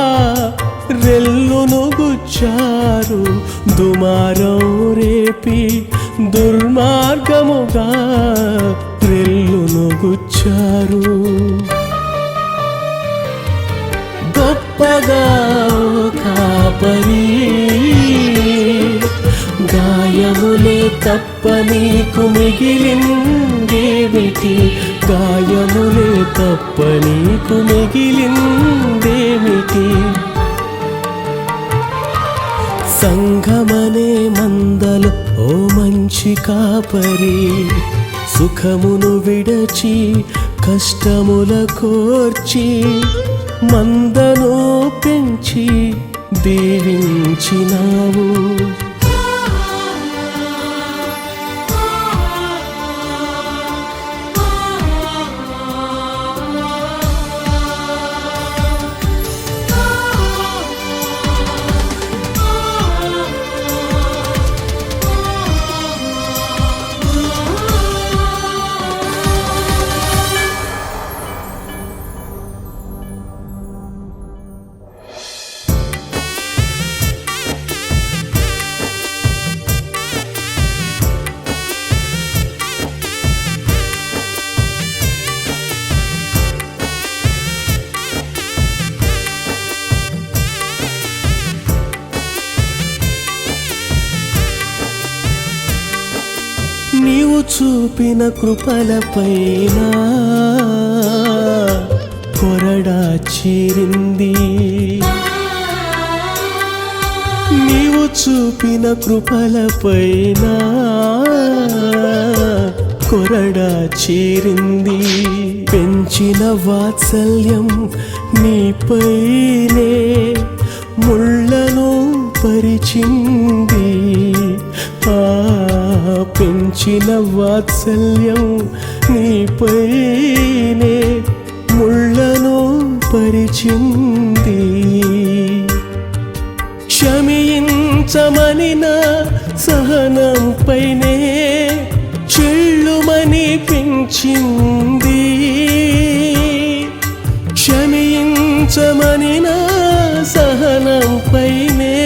రెల్లును గుచ్చారు, దుమారం రేపి దుర్మార్గముగా రెల్లును గుచ్చారు. గొప్పగా కాపరి, గాయములే తప్ప నీకు మిగిలిందేమిటి, గాయములే తప్ప నీకు మిగిలిందేమిటి. సంఘమనే మందలు ఓ మంచి కాపరి, సుఖమును విడచి కష్టముల కోర్చి మందను పెంచి దీవించినావు. నీవు చూపిన కృపలపైన కొరడా చీరింది, నీవు చూపిన కృపలపైన కొరడా చీరింది. పెంచిన వాత్సల్యం నీపైనే ముళ్ళను పరిచింది, పెంచిన వాత్సల్యం నీపైనే ముళ్ళను పరిచింది. క్షమించమని నా సహనం పైనే చెళ్ళుమని పెంచింది, క్షమించమని నా సహనం పైనే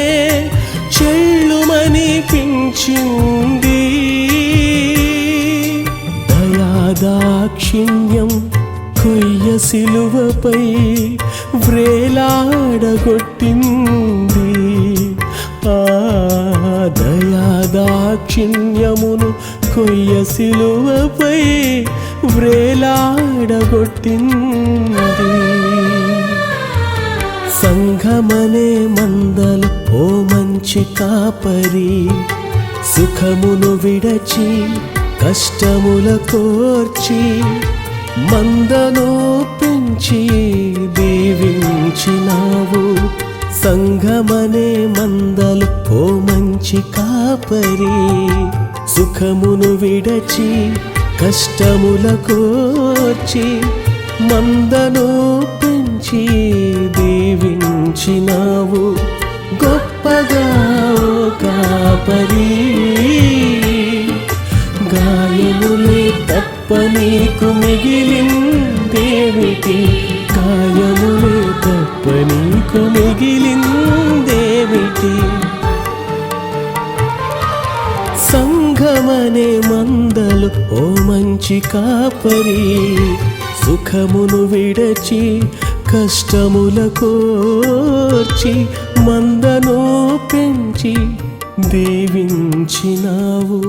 చెళ్ళుమని పెంచింది. దయాదాక్షిణ్యం కొయ్య సిలువపై వ్రేలాడగొట్టింది, ఆ దయాదాక్షిణ్యమును కొయ్య సిలువపై వ్రేలాడగొట్టింది. సంఘమనే మందలు ఓ మంచి కాపరి, సుఖమును విడచి కష్టముల కోర్చి మందను పెంచి దీవించినావు. సంఘమనే మందలు ఓ మంచి కాపరి, సుఖమును విడచి కష్టముల కోర్చి మందను పెంచి దీవించినావు. గొప్పగా ఓ కాపరి, గాయములే తప్ప నీకు మిగిలిందేమిటి, గాయములే తప్ప నీకు మిగిలిందేమిటి. సంఘమనే మందలు ఓ మంచి కాపరి, సుఖమును విడచి కష్టముల కోర్చి మందను పెంచి దీవించినావు.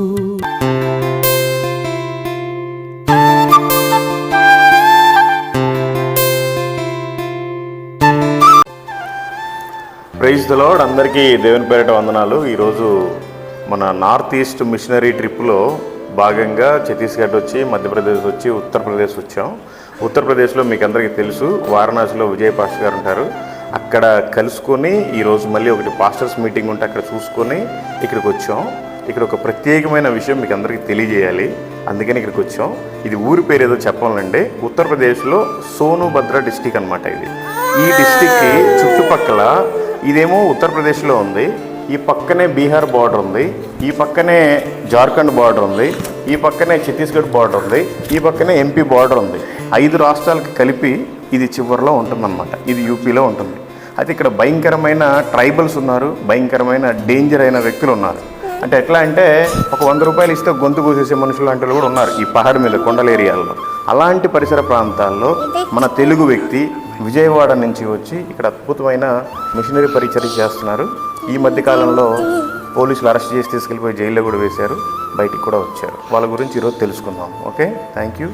Praise the lord. అందరికీ దేవుని పేరిట వందనాలు. ఈరోజు మన నార్త్ ఈస్ట్ మిషనరీ ట్రిప్లో భాగంగా ఛత్తీస్గఢ్ వచ్చి, మధ్యప్రదేశ్ వచ్చి, ఉత్తరప్రదేశ్ వచ్చాం. ఉత్తరప్రదేశ్లో మీకు అందరికీ తెలుసు, వారణాసిలో విజయ్ పాస్టర్ గారు ఉంటారు. అక్కడ కలుసుకొని ఈరోజు మళ్ళీ ఒకటి పాస్టర్స్ మీటింగ్ ఉంటే అక్కడ చూసుకొని ఇక్కడికి వచ్చాం. ఇక్కడ ఒక ప్రత్యేకమైన విషయం మీకు అందరికీ తెలియజేయాలి, అందుకని ఇక్కడికి వచ్చాం. ఇది ఊరి పేరు ఏదో చెప్పాలండి. ఉత్తరప్రదేశ్లో సోనుభద్ర డిస్టిక్ అనమాట. ఈ డిస్టిక్కి చుట్టుపక్కల ఇదేమో ఉత్తరప్రదేశ్లో ఉంది, ఈ పక్కనే బీహార్ బార్డర్ ఉంది, ఈ పక్కనే జార్ఖండ్ బార్డర్ ఉంది, ఈ పక్కనే ఛత్తీస్గఢ్ బార్డర్ ఉంది, ఈ పక్కనే ఎంపీ బార్డర్ ఉంది. 5 రాష్ట్రాలకు కలిపి ఇది చివరిలో ఉంటుందన్నమాట. ఇది యూపీలో ఉంటుంది. అయితే ఇక్కడ భయంకరమైన ట్రైబల్స్ ఉన్నారు, భయంకరమైన డేంజర్ అయిన వ్యక్తులు ఉన్నారు. అంటే ఎట్లా అంటే ఒక 100 రూపాయలు ఇస్తే గొంతు కోసేసే మనుషులు లాంటి కూడా ఉన్నారు ఈ పహాడ్ మీద, కొండల ఏరియాల్లో. అలాంటి పరిసర ప్రాంతాల్లో మన తెలుగు వ్యక్తి విజయవాడ నుంచి వచ్చి ఇక్కడ అద్భుతమైన మిషనరీ పరిచర్య చేస్తున్నారు. ఈ మధ్యకాలంలో పోలీసులు అరెస్ట్ చేసి తీసుకెళ్ళిపోయి జైల్లో కూడా వేశారు, బయటికి కూడా వచ్చారు. వాళ్ళ గురించి ఈరోజు తెలుసుకుందాం. Okay, thank you.